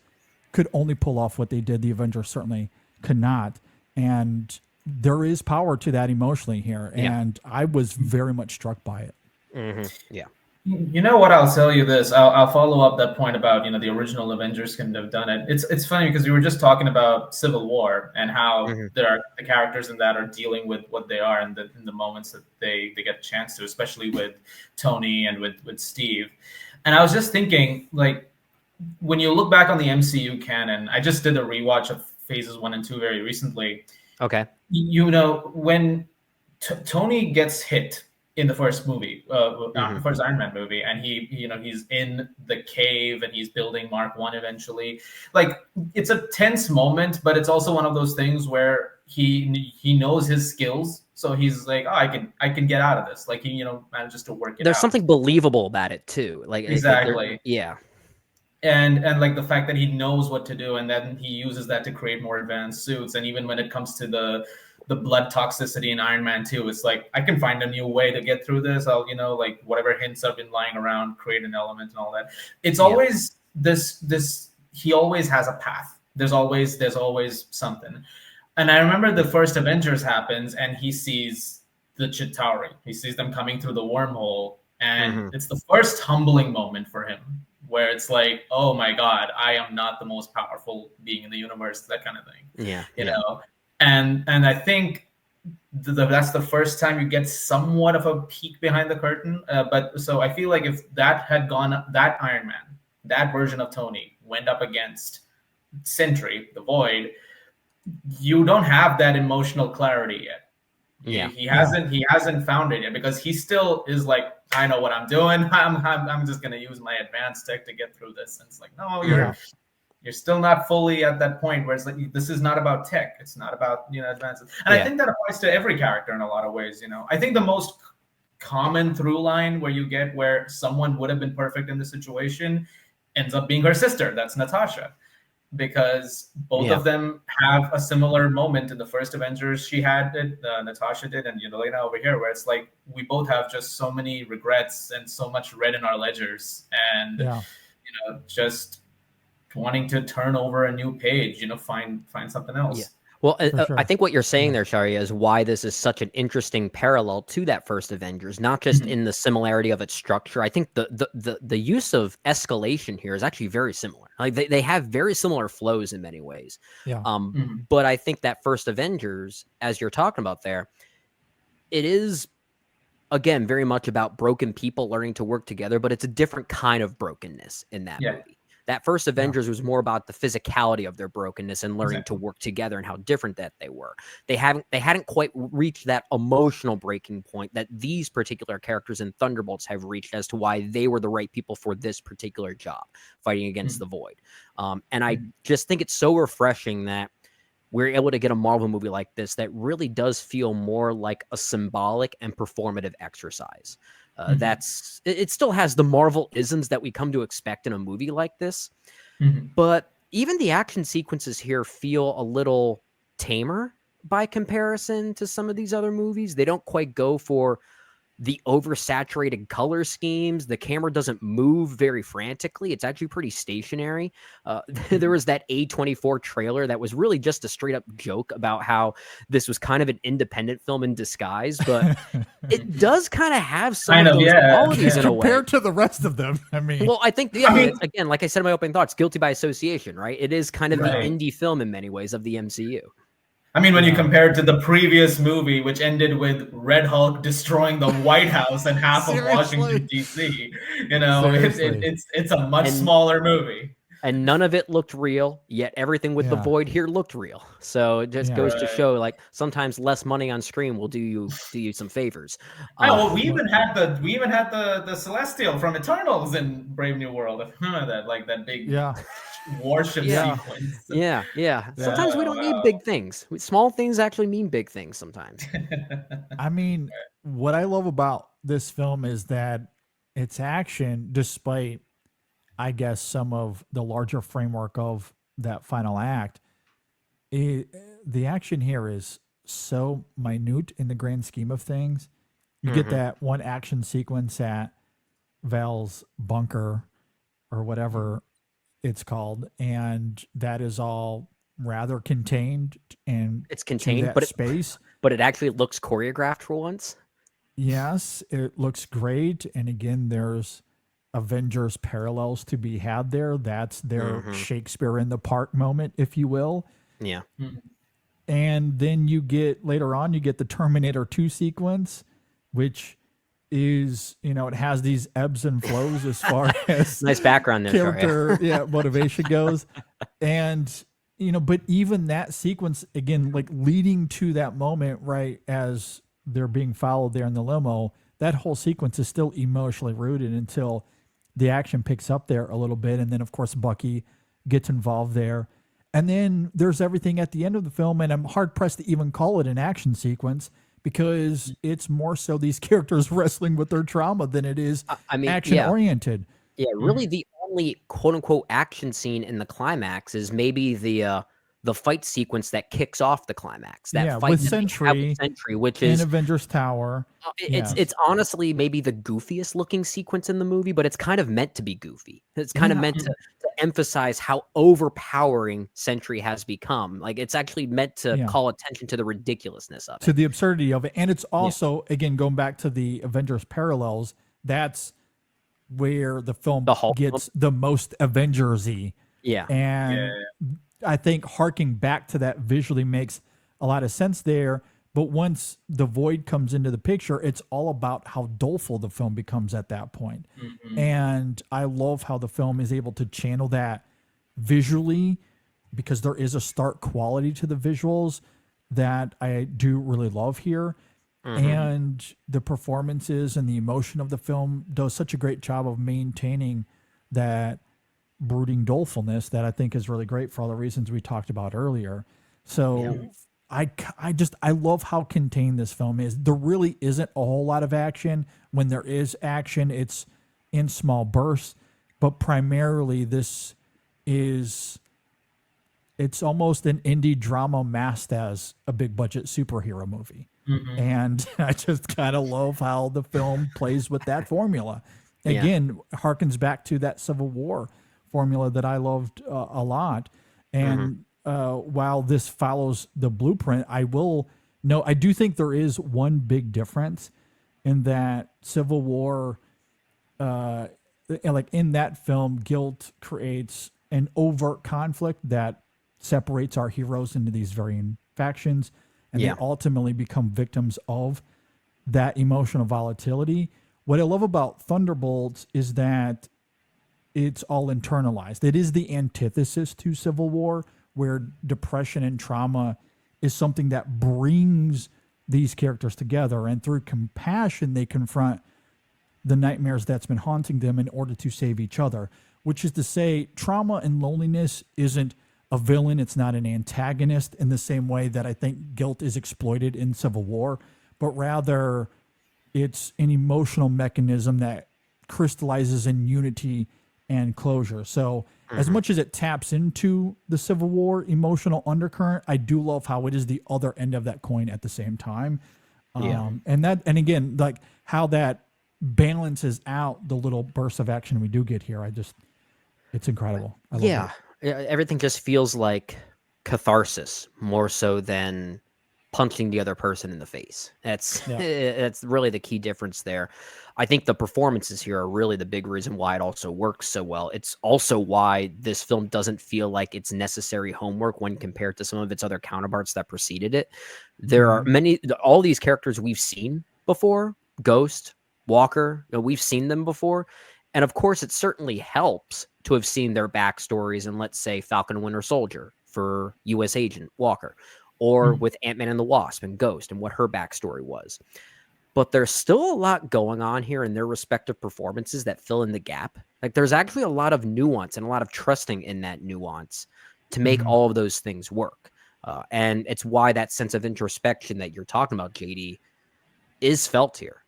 could only pull off what they did. The Avengers certainly could not. And there is power to that emotionally here. Yeah. And I was very much struck by it. Yeah. You know what? I'll tell you this. I'll follow up that point about the original Avengers couldn't have done it. It's funny because we were just talking about Civil War and how there are the characters in that are dealing with what they are in the moments that they get a chance to, especially with Tony and with Steve. And I was just thinking, like, when you look back on the MCU canon, I just did a rewatch of Phases 1 and 2 very recently. Okay. When Tony gets hit in the first movie, the first Iron Man movie, and he's in the cave and he's building Mark 1 eventually. Like, it's a tense moment, but it's also one of those things where he knows his skills, so he's like, oh, I can get out of this. Like, he manages to work it There's out. something believable about it too. Like Exactly. Yeah. And like the fact that he knows what to do, and then he uses that to create more advanced suits. And even when it comes to the blood toxicity in Iron Man 2, it's like, I can find a new way to get through this. I'll, like whatever hints have been lying around, create an element and all that. It's always this, he always has a path. There's always something. And I remember the first Avengers happens and he sees the Chitauri. He sees them coming through the wormhole. And it's the first humbling moment for him, where it's like, oh my God, I am not the most powerful being in the universe, that kind of thing. Yeah. You know? And I think that's the first time you get somewhat of a peek behind the curtain. But so I feel like if that had gone, that Iron Man, that version of Tony went up against Sentry, the Void, you don't have that emotional clarity yet. Yeah. He hasn't found it yet because he still is like, I know what I'm doing. I'm just gonna use my advanced tech to get through this. And it's like, no, you're still not fully at that point where it's like, this is not about tech. It's not about, advances. And I think that applies to every character in a lot of ways. I think the most common through line where you get where someone would have been perfect in the situation ends up being her sister. That's Natasha. Because both of them have a similar moment in the first Avengers. She had it, Natasha did, and Yelena over here, where it's like we both have just so many regrets and so much red in our ledgers, and just wanting to turn over a new page, find something else. Yeah. Well, sure. I think what you're saying there, Shaurya, is why this is such an interesting parallel to that first Avengers, not just in the similarity of its structure. I think the use of escalation here is actually very similar. Like they have very similar flows in many ways. Yeah. But I think that first Avengers, as you're talking about there, it is, again, very much about broken people learning to work together, but it's a different kind of brokenness in that movie. That first Avengers was more about the physicality of their brokenness and learning to work together and how different that they were. They hadn't quite reached that emotional breaking point that these particular characters in Thunderbolts have reached as to why they were the right people for this particular job, fighting against the Void. And I just think it's so refreshing that we're able to get a Marvel movie like this that really does feel more like a symbolic and performative exercise. It still has the Marvel isms that we come to expect in a movie like this, but even the action sequences here feel a little tamer by comparison to some of these other movies. They don't quite go for the oversaturated color schemes. The camera doesn't move very frantically. It's actually pretty stationary. There was that A24 trailer that was really just a straight up joke about how this was kind of an independent film in disguise, but it does kind of have some of those qualities in a way. Compared to the rest of them, I mean. Well, I think, again, like I said in my opening thoughts, guilty by association, right? It is kind of the indie film in many ways of the MCU. I mean, when you compare it to the previous movie, which ended with Red Hulk destroying the White House and half of Washington, D.C., it's a much smaller movie. And none of it looked real, yet everything with the Void here looked real. So it just goes to show, like, sometimes less money on screen will do you some favors. Well, we even had the Celestial from Eternals in Brave New World. Remember that, like that big warship sequence. Yeah. Sometimes we don't need big things. Small things actually mean big things sometimes. I mean, what I love about this film is that its action, despite, I guess, some of the larger framework of that final act, the action here is so minute in the grand scheme of things. You get that one action sequence at Val's bunker or whatever it's called, and that is all rather contained and it's contained, but space. But it actually looks choreographed for once. Yes, it looks great, and again, there's Avengers parallels to be had there. That's their Shakespeare in the Park moment, if you will. Yeah. And then later on, you get the Terminator 2 sequence, which is, it has these ebbs and flows as far as nice background there, character motivation goes. And, but even that sequence, again, like leading to that moment, right, as they're being followed there in the limo, that whole sequence is still emotionally rooted until the action picks up there a little bit. And then, of course, Bucky gets involved there. And then there's everything at the end of the film, and I'm hard-pressed to even call it an action sequence because it's more so these characters wrestling with their trauma than it is action-oriented. Yeah, really the only quote-unquote action scene in the climax is maybe the fight sequence that kicks off the climax. That fight with Sentry, which is in Avengers Tower. It's honestly maybe the goofiest looking sequence in the movie, but it's kind of meant to be goofy. It's kind of meant to emphasize how overpowering Sentry has become. Like it's actually meant to call attention to the ridiculousness of it, to the absurdity of it. And it's also, again, going back to the Avengers parallels, that's where the film gets the most Avengers-y. Yeah. And I think harking back to that visually makes a lot of sense there. But once the Void comes into the picture, it's all about how doleful the film becomes at that point. And I love how the film is able to channel that visually, because there is a stark quality to the visuals that I do really love here. and the performances and the emotion of the film does such a great job of maintaining that brooding dolefulness that I think is really great for all the reasons we talked about earlier. So I love how contained this film is. There really isn't a whole lot of action. When there is action, it's in small bursts, but primarily it's almost an indie drama masked as a big budget superhero movie. And I just kind of love how the film plays with that formula. Again, harkens back to that Civil War formula that I loved a lot. And while this follows the blueprint, I do think there is one big difference in that Civil War, like in that film, guilt creates an overt conflict that separates our heroes into these varying factions, and they ultimately become victims of that emotional volatility. What I love about Thunderbolts is that it's all internalized. It is the antithesis to Civil War, where depression and trauma is something that brings these characters together, and through compassion, they confront the nightmares that's been haunting them in order to save each other, which is to say trauma and loneliness isn't a villain. It's not an antagonist in the same way that I think guilt is exploited in Civil War, but rather it's an emotional mechanism that crystallizes in unity and closure. So as much as it taps into the Civil War emotional undercurrent, I do love how it is the other end of that coin at the same time. And again, like how that balances out the little bursts of action we do get here. It's incredible. I love it. Everything just feels like catharsis more so than punching the other person in the face. That's really the key difference there. I think the performances here are really the big reason why it also works so well. It's also why this film doesn't feel like it's necessary homework when compared to some of its other counterparts that preceded it. There are all these characters we've seen before, Ghost, Walker, we've seen them before. And of course, it certainly helps to have seen their backstories in, let's say, Falcon and Winter Soldier for U.S. Agent Walker, or with Ant-Man and the Wasp and Ghost and what her backstory was. But there's still a lot going on here in their respective performances that fill in the gap. Like there's actually a lot of nuance and a lot of trusting in that nuance to make all of those things work. And it's why that sense of introspection that you're talking about, JD, is felt here.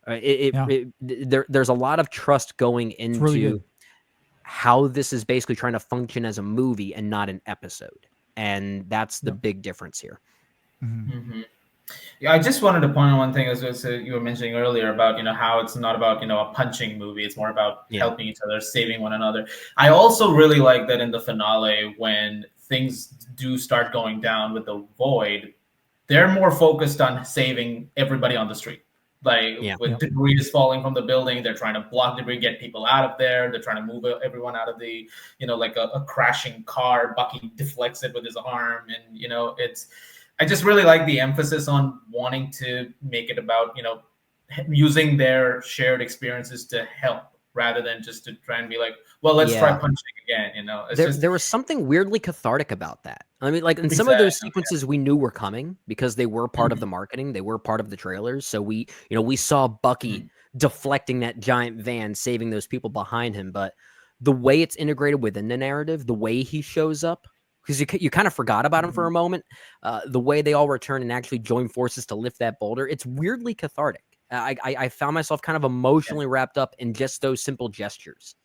There's a lot of trust going into really how this is basically trying to function as a movie and not an episode. And that's the big difference here. Yeah, I just wanted to point on one thing as you were mentioning earlier about, how it's not about, a punching movie. It's more about helping each other, saving one another. I also really like that in the finale, when things do start going down with the Void, they're more focused on saving everybody on the street. When debris is falling from the building, they're trying to block debris, get people out of there. They're trying to move everyone out of the, like a crashing car. Bucky deflects it with his arm. And, I just really like the emphasis on wanting to make it about, using their shared experiences to help rather than just to try and be like, well, let's try punching again. There was something weirdly cathartic about that. I mean, like in some of those sequences we knew were coming because they were part of the marketing. They were part of the trailers. So we saw Bucky deflecting that giant van, saving those people behind him. But the way it's integrated within the narrative, the way he shows up, because you kind of forgot about him for a moment, the way they all return and actually join forces to lift that boulder, it's weirdly cathartic. I found myself kind of emotionally wrapped up in just those simple gestures.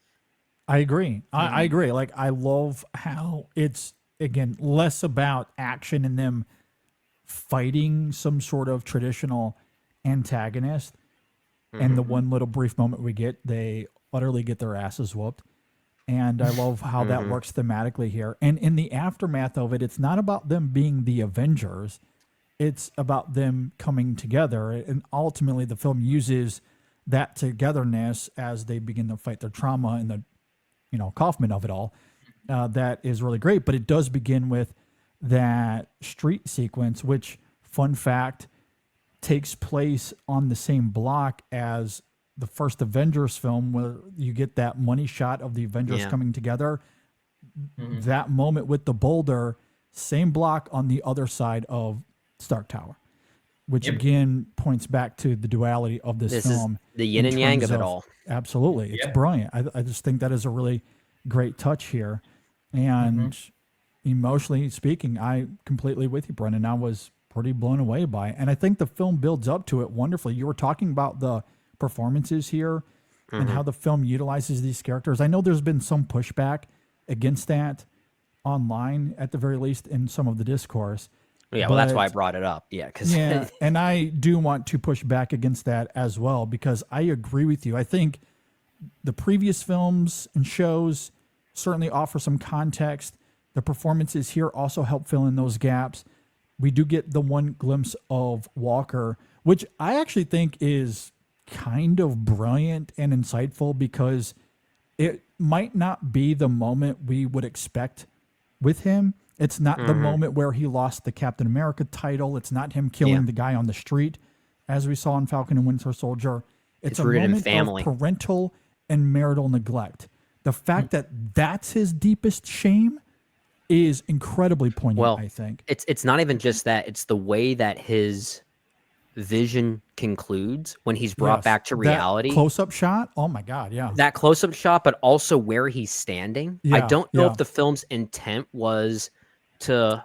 I agree. I agree. Like, I love how it's, again, less about action and them fighting some sort of traditional antagonist. And the one little brief moment we get, they utterly get their asses whooped. And I love how that works thematically here. And in the aftermath of it, it's not about them being the Avengers. It's about them coming together. And ultimately, the film uses that togetherness as they begin to fight their trauma and the, Kaufman of it all. That is really great. But it does begin with that street sequence, which, fun fact, takes place on the same block as the first Avengers film, where you get that money shot of the Avengers coming together. That moment with the boulder, same block on the other side of Stark Tower. which Yep. again points back to the duality of this This film. is the yin in and yang terms of it all. Absolutely. It's Yeah. brilliant. I just think that is a really great touch here. And emotionally speaking, I completely with you, Brendan. I was pretty blown away by it. And I think the film builds up to it wonderfully. You were talking about the performances here and how the film utilizes these characters. I know there's been some pushback against that online, at the very least, in some of the discourse. Yeah, well, that's why I But- brought it up. Yeah, because Yeah, and I do want to push back against that as well, because I agree with you. I think the previous films and shows certainly offer some context. The performances here also help fill in those gaps. We do get the one glimpse of Walker, which I actually think is kind of brilliant and insightful, because it might not be the moment we would expect with him. It's not the moment where he lost the Captain America title. It's not him killing the guy on the street, as we saw in Falcon and Winter Soldier. It's a rooted in moment family. of parental and marital neglect. The fact that that's his deepest shame is incredibly poignant, Well, I think. it's not even just that. It's the way that his vision concludes when he's brought Yes, back to that reality. close-up shot, oh my God, yeah. That close-up shot, but also where he's standing. I Yeah, don't know yeah. if the film's intent was to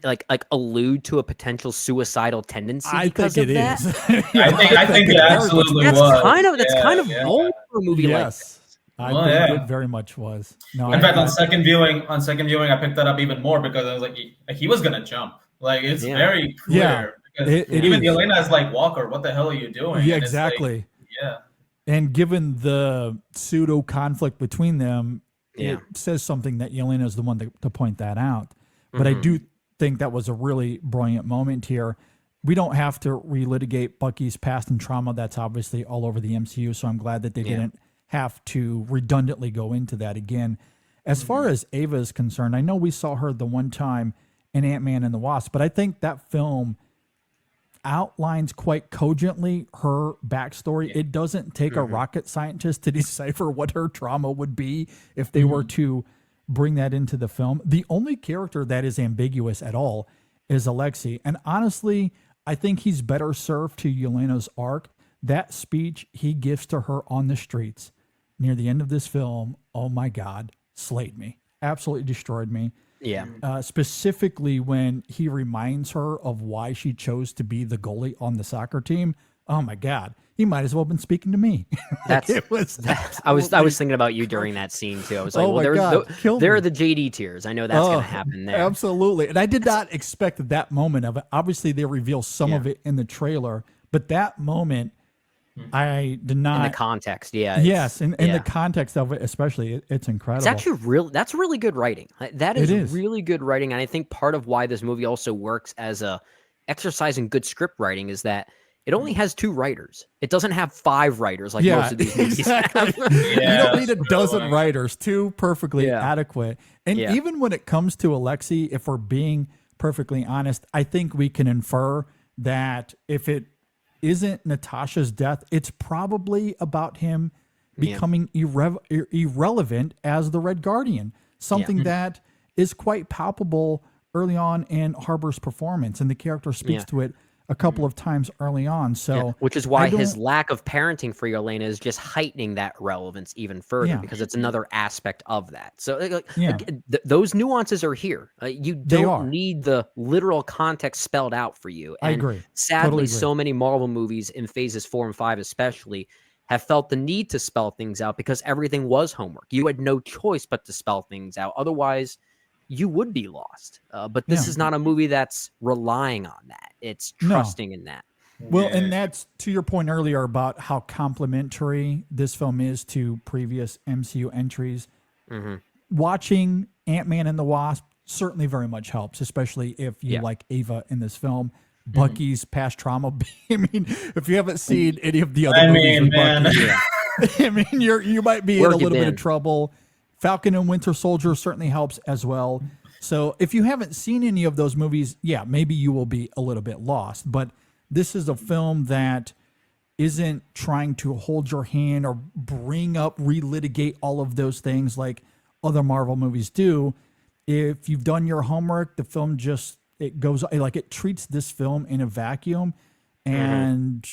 like allude to a potential suicidal tendency I because think of it that. is. I think it absolutely That's was. kind of Yeah. bold for a movie like Yes. this. I Well, think yeah. it very much was. No, In fact, on second viewing, I picked that up even more because I was like, he was gonna jump. Like it's Yeah. very clear. Yeah. Because It even is. Yelena's like, Walker, what the hell are you doing? yeah, And it's like, exactly. yeah. And given the pseudo conflict between them, Yeah. it says something that Yelena is the one to point that out. But I do think that was a really brilliant moment here. We don't have to relitigate Bucky's past and trauma. That's obviously all over the MCU. So I'm glad that they didn't have to redundantly go into that again. As far as Ava is concerned, I know we saw her the one time in Ant-Man and the Wasp, but I think that film outlines quite cogently her backstory. It doesn't take a rocket scientist to decipher what her trauma would be if they were to bring that into the film. The only character that is ambiguous at all is Alexei. And honestly, I think he's better served to Yelena's arc. That speech he gives to her on the streets near the end of this film, oh my God, slayed me. Absolutely destroyed me. Yeah. Specifically when he reminds her of why she chose to be the goalie on the soccer team. Oh my God, he might as well have been speaking to me. That's it was. I was thinking about you during that scene too. I was like, Oh well, my God, killed there me. are the JD tears. I know that's Oh, gonna happen there. Absolutely. And I did not expect that moment of it. Obviously, they reveal some of it in the trailer, but that moment, I did In not. the context, yeah. it's- Yes, in yeah. the context of it, especially, it's incredible. It's actually that's really good writing. That It is is. really good writing, and I think part of why this movie also works as a exercise in good script writing is that it only has 2 writers. It doesn't have 5 writers like most of these movies exactly. have. You don't need a that's dozen really- writers, 2 perfectly Yeah. adequate. And Yeah. even when it comes to Alexei, if we're being perfectly honest, I think we can infer that if it isn't Natasha's death, it's probably about him becoming irrelevant as the Red Guardian, something that is quite palpable early on in Harbor's performance, and the character speaks to it a couple of times early on. So, Which is why I his don't- lack of parenting for Yelena is just heightening that relevance even further Yeah. because it's another aspect of that. So Yeah. those nuances are here. You They are. don't need the literal context spelled out for you. I And agree. Sadly, Totally agree. so many Marvel movies in phases 4 and 5 especially have felt the need to spell things out because everything was homework. You had no choice but to spell things out. Otherwise, you would be lost. But this Yeah. is not a movie that's relying on that. It's No. trusting in that. Well, Yeah. and that's to your point earlier about how complementary this film is to previous MCU entries. Watching Ant-Man and the Wasp certainly very much helps, especially if you Yeah. like Ava in this film. Bucky's past trauma. I mean, if you haven't seen any of the other I movies mean, with man. Bucky, I mean, you might be in Where a have you little bit been? of trouble. Falcon and Winter Soldier certainly helps as well. So if you haven't seen any of those movies, yeah, maybe you will be a little bit lost. But this is a film that isn't trying to hold your hand or bring up, relitigate all of those things like other Marvel movies do. If you've done your homework, the film just it goes like it treats this film in a vacuum and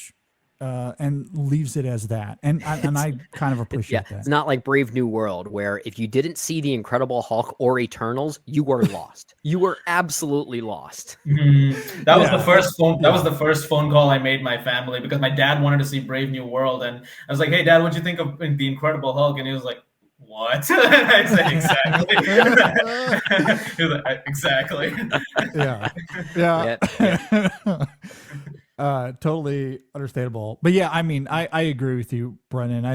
leaves it as that. And I kind of Yeah, appreciate that. it's not like Brave New World, where if you didn't see the Incredible Hulk or Eternals, you were lost. You were absolutely lost. That was the first phone. That was the first phone call I made my family because my dad wanted to see Brave New World, and I was like, "Hey, Dad, what'd you think of the Incredible Hulk?" And he was like, "What?" I said, "Exactly." He was like, "Exactly." Yeah. Totally understandable. But yeah, I mean, I agree with you, Brennan.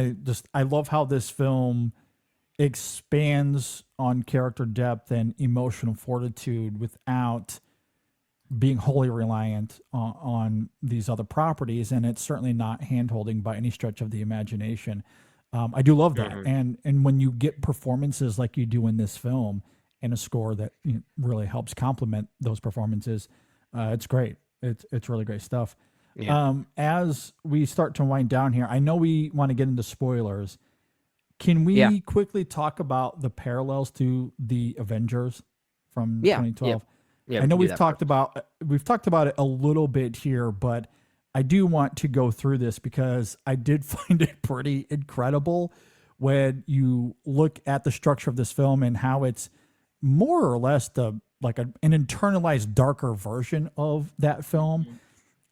I love how this film expands on character depth and emotional fortitude without being wholly reliant on these other properties. And it's certainly not hand-holding by any stretch of the imagination. I do love that. And when you get performances like you do in this film and a score that really helps complement those performances, it's great. It's really great stuff. Yeah. As we start to wind down here, I know we want to get into spoilers. Can we quickly talk about the parallels to the Avengers from 2012? Yeah, I know we've talked about it a little bit here, but I do want to go through this because I did find it pretty incredible when you look at the structure of this film and how it's more or less an internalized darker version of that film.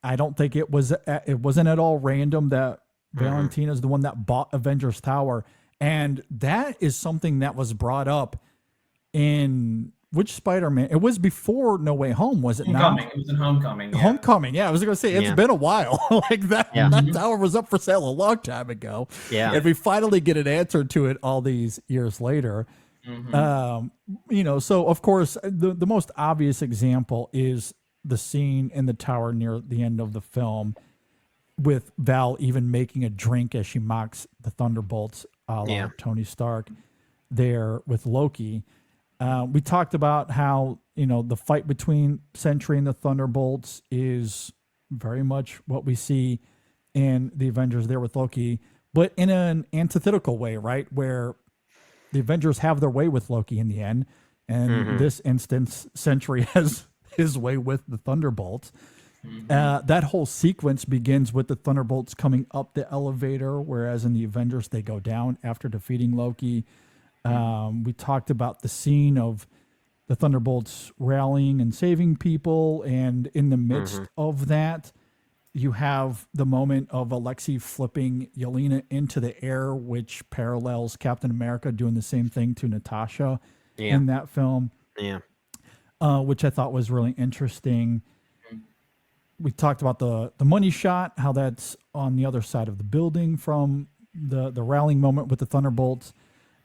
I don't think it wasn't at all random that Valentina is the one that bought Avengers Tower, and that is something that was brought up in which Spider-Man? It was before No Way Home, was it Homecoming. not? It was in Homecoming. Yeah. Homecoming, yeah. I was going to say, it's been a while. Like that tower was up for sale a long time ago. Yeah. And we finally get an answer to it all these years later. So of course, the most obvious example is the scene in the tower near the end of the film with Val even making a drink as she mocks the Thunderbolts, a la Tony Stark there with Loki. We talked about how, the fight between Sentry and the Thunderbolts is very much what we see in the Avengers there with Loki, but in an antithetical way, right? Where the Avengers have their way with Loki in the end. And in this instance, Sentry has his way with the Thunderbolts. That whole sequence begins with the Thunderbolts coming up the elevator, whereas in the Avengers, they go down after defeating Loki. We talked about the scene of the Thunderbolts rallying and saving people. And in the midst of that, you have the moment of Alexei flipping Yelena into the air, which parallels Captain America doing the same thing to Natasha in that film. Yeah. Which I thought was really interesting. We talked about the money shot, how that's on the other side of the building from the rallying moment with the Thunderbolts.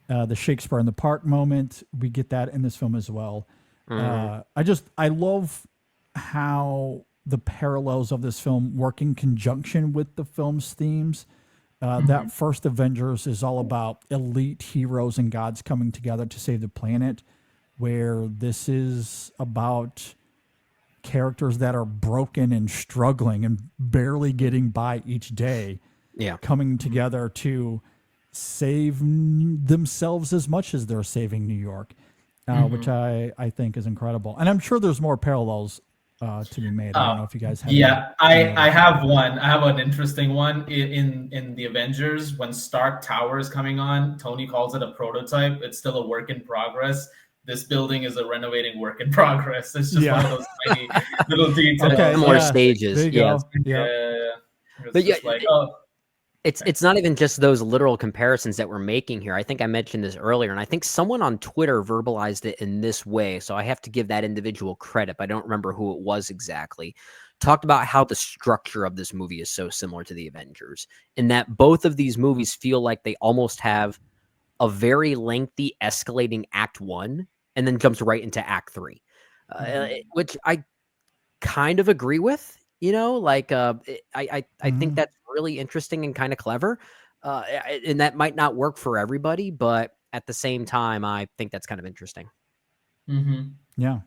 The Shakespeare in the Park moment, we get that in this film as well. I love how the parallels of this film work in conjunction with the film's themes. That first Avengers is all about elite heroes and gods coming together to save the planet, where this is about characters that are broken and struggling and barely getting by each day, coming together to save themselves as much as they're saving New York, which I think is incredible. And I'm sure there's more parallels to be made. I don't know if you guys have. I have one. I have an interesting one in the Avengers. When Stark Tower is coming on, Tony calls it a prototype. It's still a work in progress. This building is a renovating work in progress. It's just one of those tiny little details. Similar stages. There you go. But it's not even just those literal comparisons that we're making here. I think I mentioned this earlier, and I think someone on Twitter verbalized it in this way. So I have to give that individual credit, but I don't remember who it was exactly. Talked about how the structure of this movie is so similar to the Avengers, in that both of these movies feel like they almost have a very lengthy escalating act one and then jumps right into act three, which I kind of agree with. I think that's really interesting and kind of clever. And that might not work for everybody, but at the same time, I think that's kind of interesting. Yeah.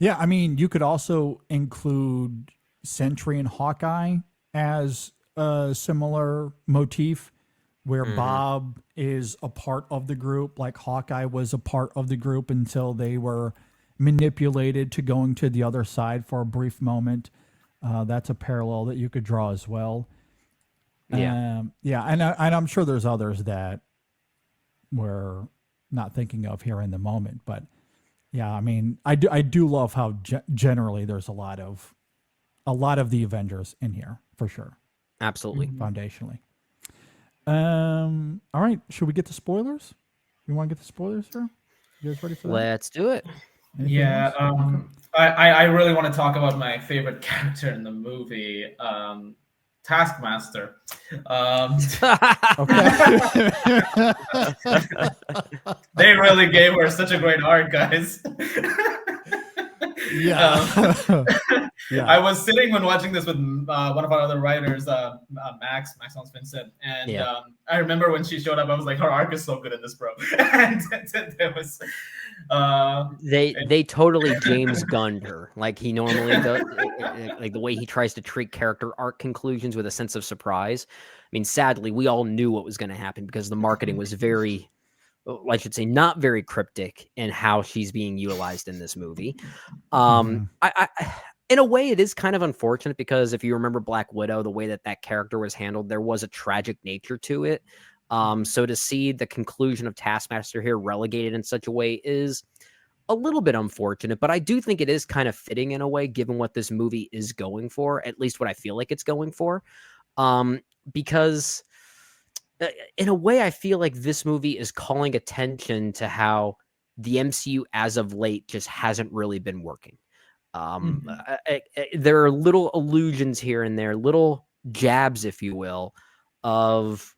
I mean, you could also include Sentry and Hawkeye as a similar motif where Bob is a part of the group, like Hawkeye was a part of the group until they were manipulated to going to the other side for a brief moment. That's a parallel that you could draw as well. Yeah, and I'm sure there's others that we're not thinking of here in the moment, but yeah, I mean, I do love how generally there's a lot of the Avengers in here for sure. Absolutely. Foundationally. All right, should we get to spoilers? You want to get to spoilers, sir? You guys ready for that? Let's do it. Anything Yeah, else? I really want to talk about my favorite character in the movie, Taskmaster. Okay. They really gave her such a great arc, guys. Yeah. Yeah. I was sitting when watching this with one of our other writers, Max Vincent, and Yeah. I remember when she showed up, I was like, her arc is so good in this, bro. And there was They totally James Gunned her like he normally does, like the way he tries to treat character arc conclusions with a sense of surprise. I mean, sadly, we all knew what was going to happen because the marketing was very, I should say, not very cryptic in how she's being utilized in this movie. I in a way, it is kind of unfortunate because if you remember Black Widow, the way that character was handled, there was a tragic nature to it. So to see the conclusion of Taskmaster here relegated in such a way is a little bit unfortunate, but I do think it is kind of fitting in a way, given what this movie is going for, at least what I feel like it's going for. Because in a way, I feel like this movie is calling attention to how the MCU as of late just hasn't really been working. There are little allusions here and there, little jabs, if you will, of,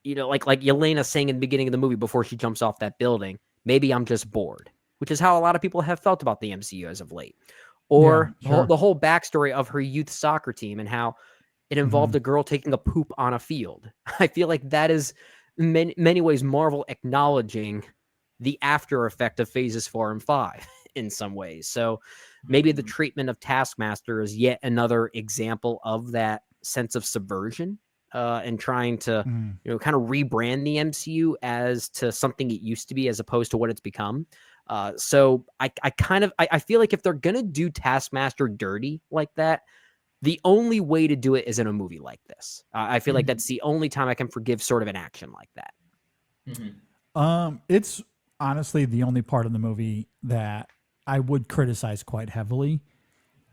you know, like Yelena saying in the beginning of the movie before she jumps off that building, maybe I'm just bored, which is how a lot of people have felt about the MCU as of late. Or Yeah, sure. the whole backstory of her youth soccer team and how it involved a girl taking a poop on a field. I feel like that is in many ways Marvel acknowledging the after effect of phases 4 and 5 in some ways. So maybe the treatment of Taskmaster is yet another example of that sense of subversion and trying to, you know, kind of rebrand the MCU as to something it used to be as opposed to what it's become. So I feel like if they're going to do Taskmaster dirty like that, the only way to do it is in a movie like this. I feel like that's the only time I can forgive sort of an action like that. It's honestly the only part of the movie that I would criticize quite heavily.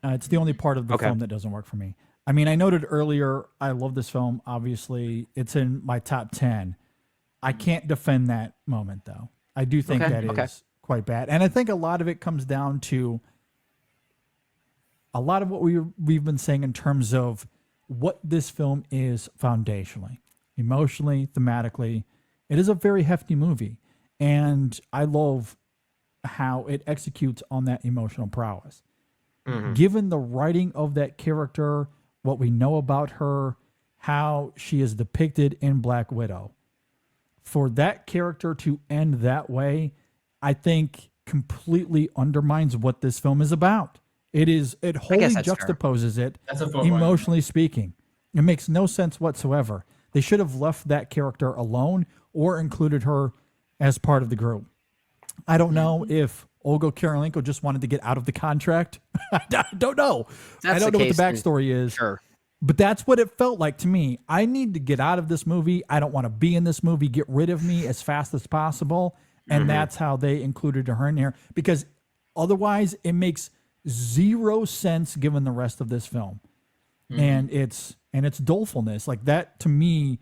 It's the only part of the film that doesn't work for me. I mean, I noted earlier, I love this film. Obviously, it's in my top 10. I can't defend that moment, though. I do think that is quite bad. And I think a lot of it comes down to a lot of what we've been saying in terms of what this film is foundationally, emotionally, thematically. It is a very hefty movie. And I love how it executes on that emotional prowess. Given the writing of that character, what we know about her, how she is depicted in Black Widow, for that character to end that way, I think completely undermines what this film is about. It wholly juxtaposes it, emotionally speaking. It makes no sense whatsoever. They should have left that character alone or included her as part of the group. I don't know if Olga Kurylenko just wanted to get out of the contract. I don't know. I don't know what the backstory is. Sure. But that's what it felt like to me. I need to get out of this movie. I don't want to be in this movie. Get rid of me as fast as possible. And that's how they included her in here. Because otherwise, it makes zero sense given the rest of this film. And its dolefulness. Like that, to me,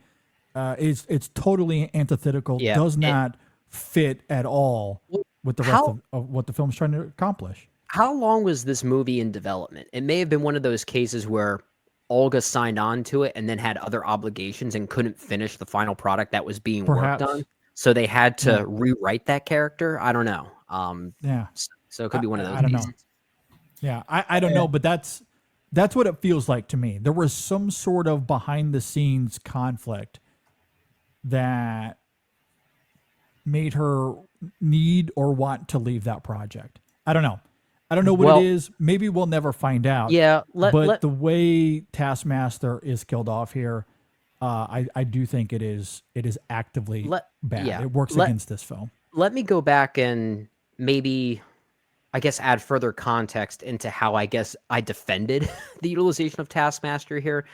it's totally antithetical. Yeah, does not fit at all with the rest of what the film's trying to accomplish. How long was this movie in development? It may have been one of those cases where Olga signed on to it and then had other obligations and couldn't finish the final product that was being worked on. So they had to rewrite that character. I don't know. So it could be one of those. I don't know. Yeah, I don't know, but that's what it feels like to me. There was some sort of behind the scenes conflict that made her need or want to leave that project. I don't know. I don't know what it is. Maybe we'll never find out. Yeah, but the way Taskmaster is killed off here, I do think it is actively bad. Yeah, It works against this film. Let me go back and maybe I guess, add further context into how I guess I defended the utilization of Taskmaster here,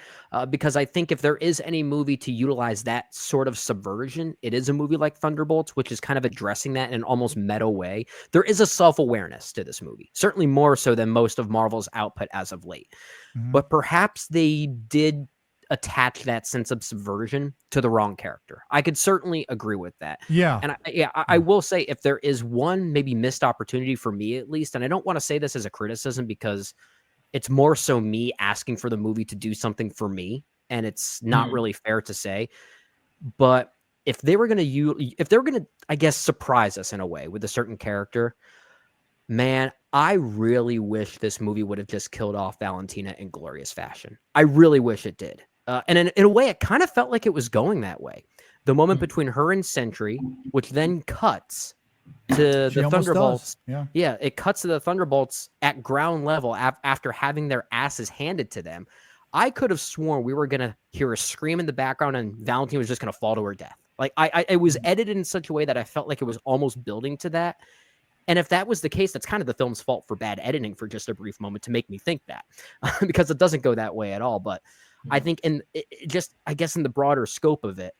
because I think if there is any movie to utilize that sort of subversion, it is a movie like Thunderbolts, which is kind of addressing that in an almost meta way. There is a self-awareness to this movie, certainly more so than most of Marvel's output as of late. But perhaps they did attach that sense of subversion to the wrong character. I could certainly agree with that. Yeah. And I will say, if there is one maybe missed opportunity for me at least, and I don't want to say this as a criticism because it's more so me asking for the movie to do something for me, and it's not really fair to say, but if they were going to I guess surprise us in a way with a certain character, man, I really wish this movie would have just killed off Valentina in glorious fashion. I really wish it did. And in a way, it kind of felt like it was going that way. The moment between her and Sentry, which then cuts to the Thunderbolts. Yeah, it cuts to the Thunderbolts at ground level after having their asses handed to them. I could have sworn we were going to hear a scream in the background and Valentina was just going to fall to her death. Like, it was edited in such a way that I felt like it was almost building to that. And if that was the case, that's kind of the film's fault for bad editing for just a brief moment to make me think that, because it doesn't go that way at all. But I think I guess in the broader scope of it,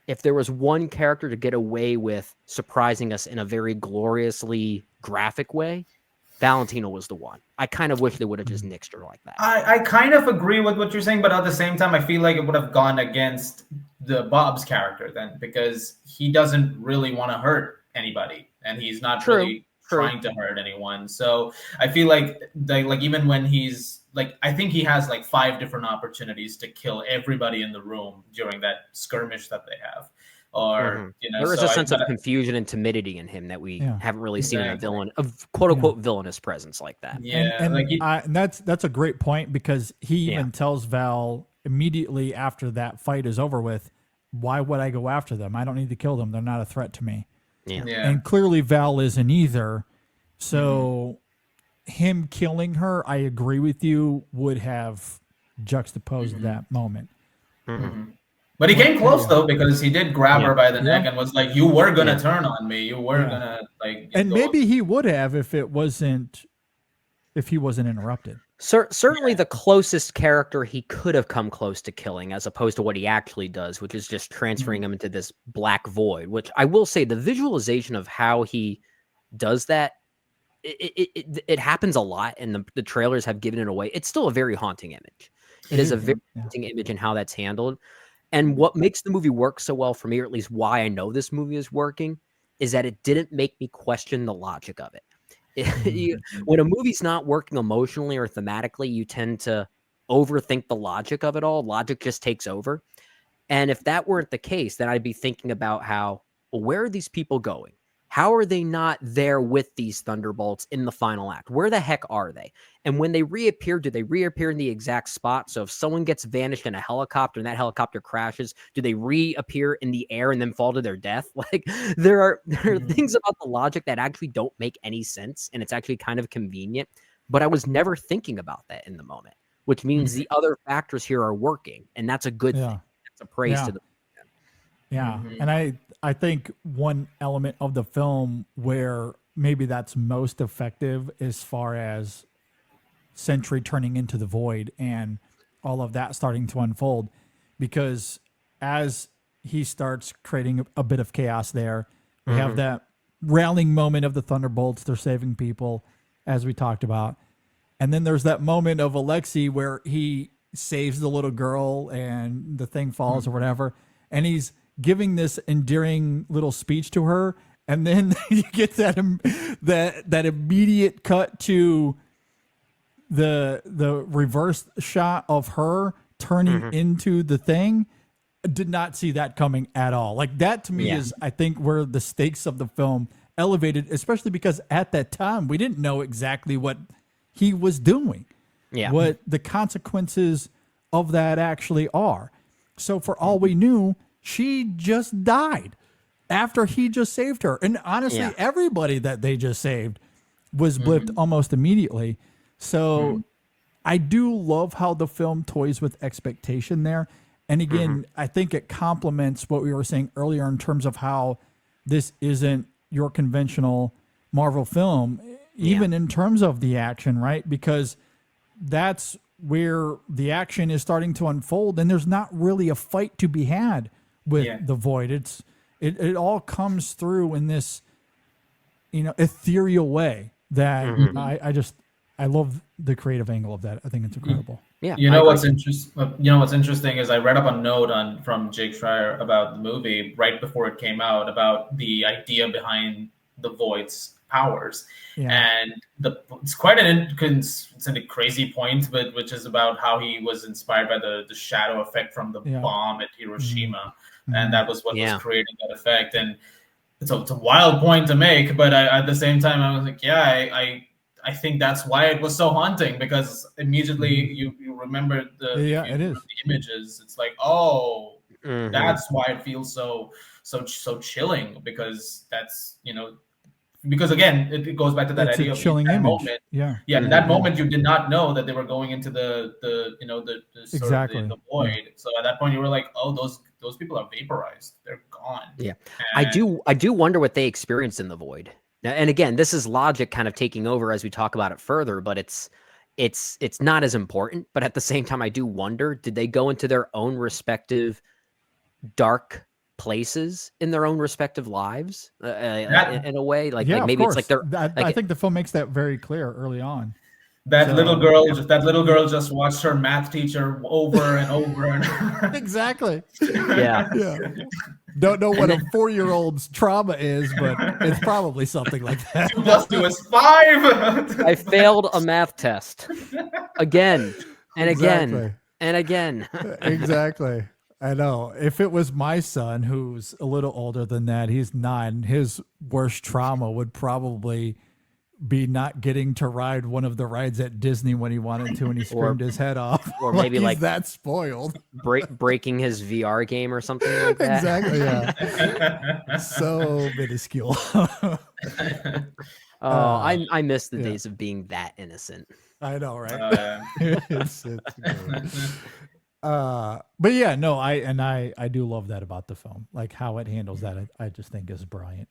if there was one character to get away with surprising us in a very gloriously graphic way, Valentina was the one. I kind of wish they would have just nixed her like that. I kind of agree with what you're saying, but at the same time, I feel like it would have gone against the Bob's character then, because he doesn't really want to hurt anybody, and he's not really trying to hurt anyone. So I feel like even when he's like, I think he has like 5 different opportunities to kill everybody in the room during that skirmish that they have. Or there is a sense of confusion and timidity in him that we haven't really seen in a villain, of quote unquote villainous presence like that. Yeah, and that's a great point, because he even tells Val immediately after that fight is over with, why would I go after them? I don't need to kill them. They're not a threat to me. Yeah. And clearly Val isn't either. So him killing her, I agree with you, would have juxtaposed that moment. But he came close though, because he did grab her by the neck and was like, "You were gonna turn on me. You were gonna like." And maybe he would have if he wasn't interrupted. Certainly the closest character he could have come close to killing, as opposed to what he actually does, which is just transferring him into this black void. Which I will say, the visualization of how he does that, it happens a lot, and the trailers have given it away. It's still a very haunting image. It is a very haunting image in how that's handled. And what makes the movie work so well for me, or at least why I know this movie is working, is that it didn't make me question the logic of it. When a movie's not working emotionally or thematically, you tend to overthink the logic of it all. Logic just takes over. And if that weren't the case, then I'd be thinking about where are these people going? How are they not there with these Thunderbolts in the final act? Where the heck are they? And when they reappear, do they reappear in the exact spot? So if someone gets vanished in a helicopter and that helicopter crashes, do they reappear in the air and then fall to their death? Like, there are things about the logic that actually don't make any sense, and it's actually kind of convenient. But I was never thinking about that in the moment, which means the other factors here are working, and that's a good thing. That's a praise to the and I think one element of the film where maybe that's most effective as far as Sentry turning into the void and all of that starting to unfold, because as he starts creating a bit of chaos there, we have that rallying moment of the Thunderbolts. They're saving people, as we talked about. And then there's that moment of Alexei where he saves the little girl and the thing falls or whatever. And he's giving this endearing little speech to her, and then you get that immediate cut to the reverse shot of her turning into the thing. Did not see that coming at all. Like, that to me is, I think, where the stakes of the film elevated, especially because at that time we didn't know exactly what he was doing, what the consequences of that actually are. So for all we knew, she just died after he just saved her. And honestly, everybody that they just saved was blipped almost immediately. So I do love how the film toys with expectation there. And again, I think it complements what we were saying earlier in terms of how this isn't your conventional Marvel film. even in terms of the action, right? Because that's where the action is starting to unfold, and there's not really a fight to be had with the Void. It all comes through in this, ethereal way that I love the creative angle of that. I think it's incredible. Yeah. What's interesting? What's interesting is I read up a note from Jake Schreier about the movie right before it came out about the idea behind the Void's powers, and it's quite it's a crazy point, but which is about how he was inspired by the shadow effect from the bomb at Hiroshima, and that was what was creating that effect. And it's a wild point to make, but at the same time, I was like, I think that's why it was so haunting, because immediately you remember the images. It's like, that's why it feels so chilling, because that's because again it goes back to that idea of chilling that image. moment. In that moment you did not know that they were going into the sort of the void. So at that point you were like, those people are vaporized, they're gone. And I do wonder what they experienced in the void. Now, and again, this is logic kind of taking over as we talk about it further, but it's not as important. But at the same time, I do wonder, did they go into their own respective dark places in their own respective lives in a way? Like maybe it's like they're. I think the film makes that very clear early on. That little girl just watched her math teacher over and over and exactly. Yeah. Don't know what a 4-year-old's trauma is, but it's probably something like that. 2 + 2 is 5. I failed a math test again and again and again. Exactly. I know. If it was my son, who's a little older than that, he's 9, his worst trauma would probably be not getting to ride one of the rides at Disney when he wanted to, and he screamed his head off. Or maybe he's that spoiled. Breaking his VR game or something like that. Exactly, yeah. So minuscule. I miss the days of being that innocent. I know, right? It's but yeah, no, I do love that about the film. Like how it handles that, I just think is brilliant.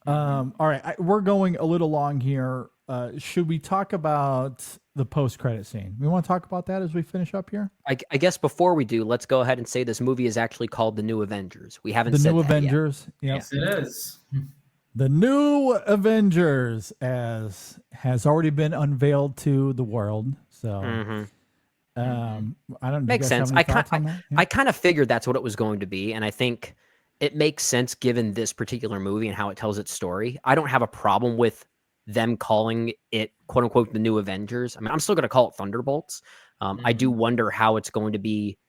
All right, we're going a little long here. Should we talk about the post-credit scene? We want to talk about that as we finish up here? I guess before we do, let's go ahead and say this movie is actually called The New Avengers. We haven't said The New that Avengers. Yet. Yes, it is. The New Avengers has already been unveiled to the world. So I don't makes sense. I kind of figured that's what it was going to be, and I think it makes sense given this particular movie and how it tells its story. I don't have a problem with them calling it, quote unquote, the New Avengers. I mean, I'm still going to call it Thunderbolts. I do wonder how it's going to be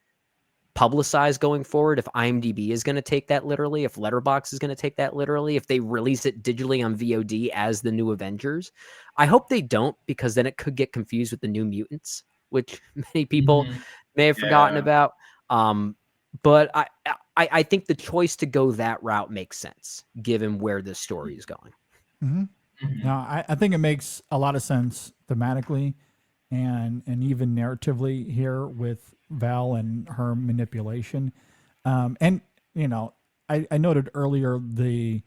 publicized going forward. If IMDb is going to take that literally, if Letterboxd is going to take that literally, if they release it digitally on VOD as the New Avengers. I hope they don't, because then it could get confused with the New Mutants, which many people may have forgotten about. But I think the choice to go that route makes sense given where this story is going. No, I think it makes a lot of sense thematically and even narratively here with Val and her manipulation. And, I noted earlier the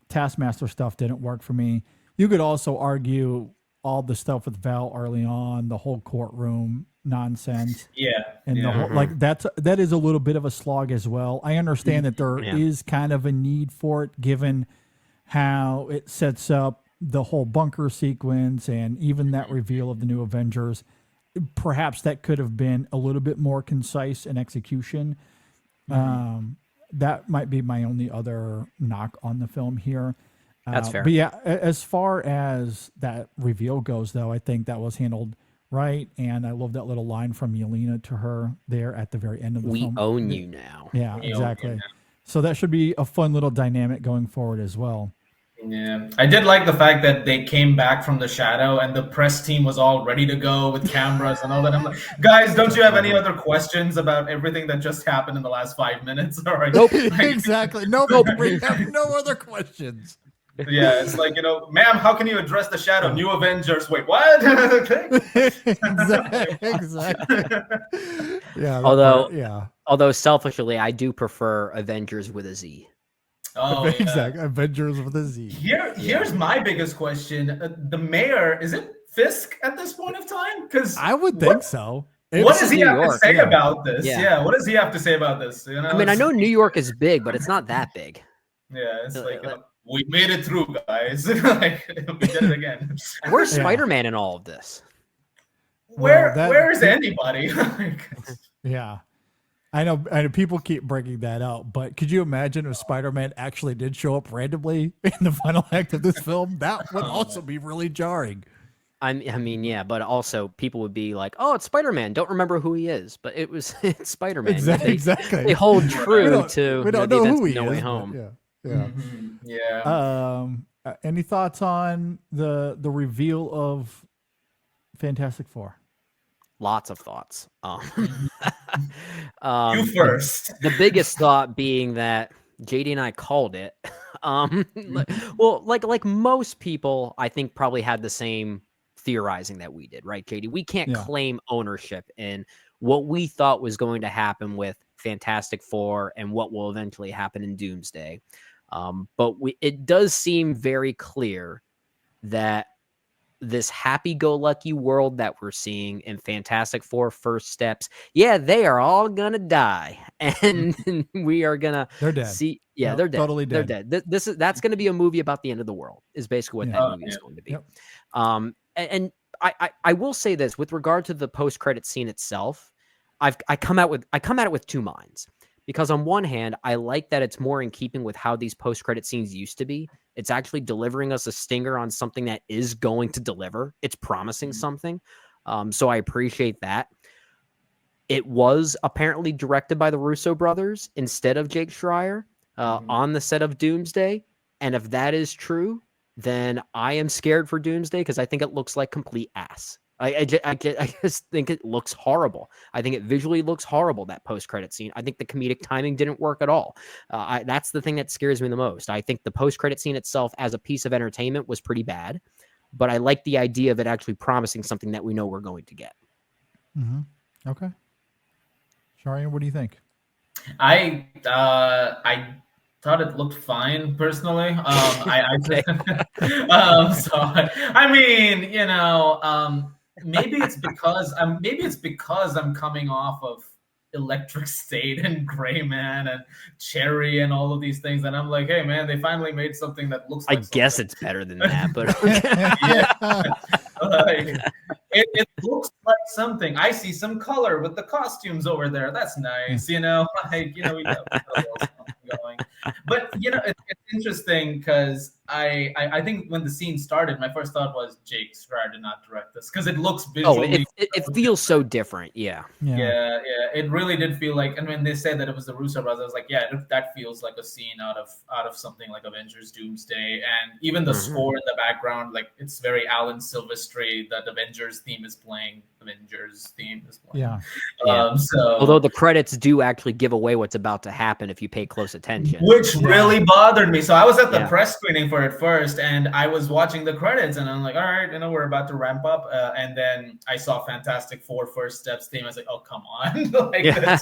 Taskmaster stuff didn't work for me. You could also argue all the stuff with Val early on, the whole courtroom nonsense. And the whole, that is a little bit of a slog as well. I understand that there is kind of a need for it given how it sets up the whole bunker sequence and even that reveal of the New Avengers. Perhaps that could have been a little bit more concise in execution. That might be my only other knock on the film here. That's fair. But yeah, as far as that reveal goes, though, I think that was handled right. And I love that little line from Yelena to her there at the very end of the film. We own you now. Yeah, exactly. So that should be a fun little dynamic going forward as well. Yeah, I did like the fact that they came back from the shadow and the press team was all ready to go with cameras and all that. I'm like, guys, don't you have any other questions about everything that just happened in the last 5 minutes? All right. Nope. Exactly. Nope. We have no other questions. Yeah, it's like, ma'am, how can you address the shadow? New Avengers. Wait, what? Exactly. Yeah. Although selfishly, I do prefer Avengers with a Z. Oh yeah. Exactly. Avengers with a Z. Here's my biggest question: the mayor, is it Fisk at this point of time? Because I would think so. What This does is he New have to York, say yeah. about this? Yeah. Yeah. What does he have to say about this? You know, I mean, I it's- know New York is big, but it's not that big. Yeah, it's like, like- we made it through, guys. Like, we did it again. Where's Yeah. Spider-Man in all of this? Where Well, where is anybody? Like, Yeah. I know people keep bringing that out, but could you imagine if Spider-Man actually did show up randomly in the final act of this film? That would also be really jarring. I mean, yeah, but also people would be like, "Oh, it's Spider-Man. Don't remember who he is." But it's Spider-Man. Exactly. They hold We true don't- to we don't the know events who of he No Way is. But Home. yeah. yeah. Any thoughts on the reveal of Fantastic Four? Lots of thoughts. You first. The biggest thought being that JD and I called it. Well, like most people, I think probably had the same theorizing that we did, right, JD? We can't Yeah. claim ownership in what we thought was going to happen with Fantastic Four and what will eventually happen in Doomsday. But it does seem very clear that this happy-go-lucky world that we're seeing in Fantastic Four First Steps, yeah, they are all gonna die, and we are gonna They're dead. see. Yeah, Yep, they're dead. totally They're dead. dead. That's going to be a movie about the end of the world. Is basically what that movie is going to be. Yep. And I will say this with regard to the post-credit scene itself. I come at it with two minds, because on one hand, I like that it's more in keeping with how these post-credit scenes used to be. It's actually delivering us a stinger on something that is going to deliver. It's promising something. So I appreciate that. It was apparently directed by the Russo brothers instead of Jake Schreier on the set of Doomsday. And if that is true, then I am scared for Doomsday because I think it looks like complete ass. I just think it looks horrible. I think it visually looks horrible, that post-credit scene. I think the comedic timing didn't work at all. That's the thing that scares me the most. I think the post-credit scene itself as a piece of entertainment was pretty bad, but I like the idea of it actually promising something that we know we're going to get. Mm-hmm. Okay. Shaurya, what do you think? I thought it looked fine personally. So I mean, you know, maybe it's because I'm coming off of Electric State and Gray Man and Cherry and all of these things, and I'm like, hey man, they finally made something that looks I like guess something. it's better than that, but Yeah. Like, it looks like something. I see some color with the costumes over there. That's nice, you know. Like, you know, we got a little something going. But you know, it's interesting because I think when the scene started, my first thought was Jake Schreier did not direct this because it looks visually. it feels so different. Yeah. Yeah, it really did feel like, and when they said that it was the Russo brothers, I was like, yeah, that feels like a scene out of something like Avengers Doomsday, and even the score in the background, like it's very Alan Silvestri. That Avengers theme is playing. Yeah. So Although the credits do actually give away what's about to happen if you pay close attention. which really bothered me. So I was at the Yeah. press screening for it first, and I was watching the credits, and I'm like, all right, you know, we're about to ramp up, and then I saw Fantastic Four First Steps theme. I was like, oh come on, like, Yeah.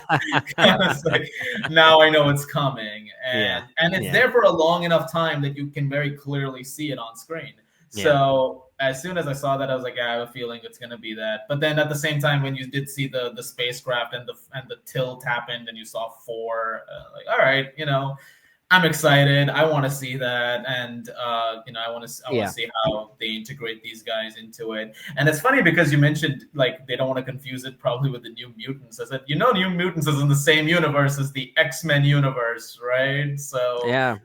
I was like, now I know it's coming, and it's Yeah. there for a long enough time that you can very clearly see it on screen. Yeah. So as soon as I saw that, I was like, yeah, I have a feeling it's gonna be that. But then at the same time, when you did see the spacecraft and the tilt happened, and you saw four, like, all right, you know, I'm excited. I want to see that, and you know, I want to see how they integrate these guys into it. And it's funny because you mentioned like they don't want to confuse it probably with the New Mutants. I said, you know, New Mutants is in the same universe as the X-Men universe, right? So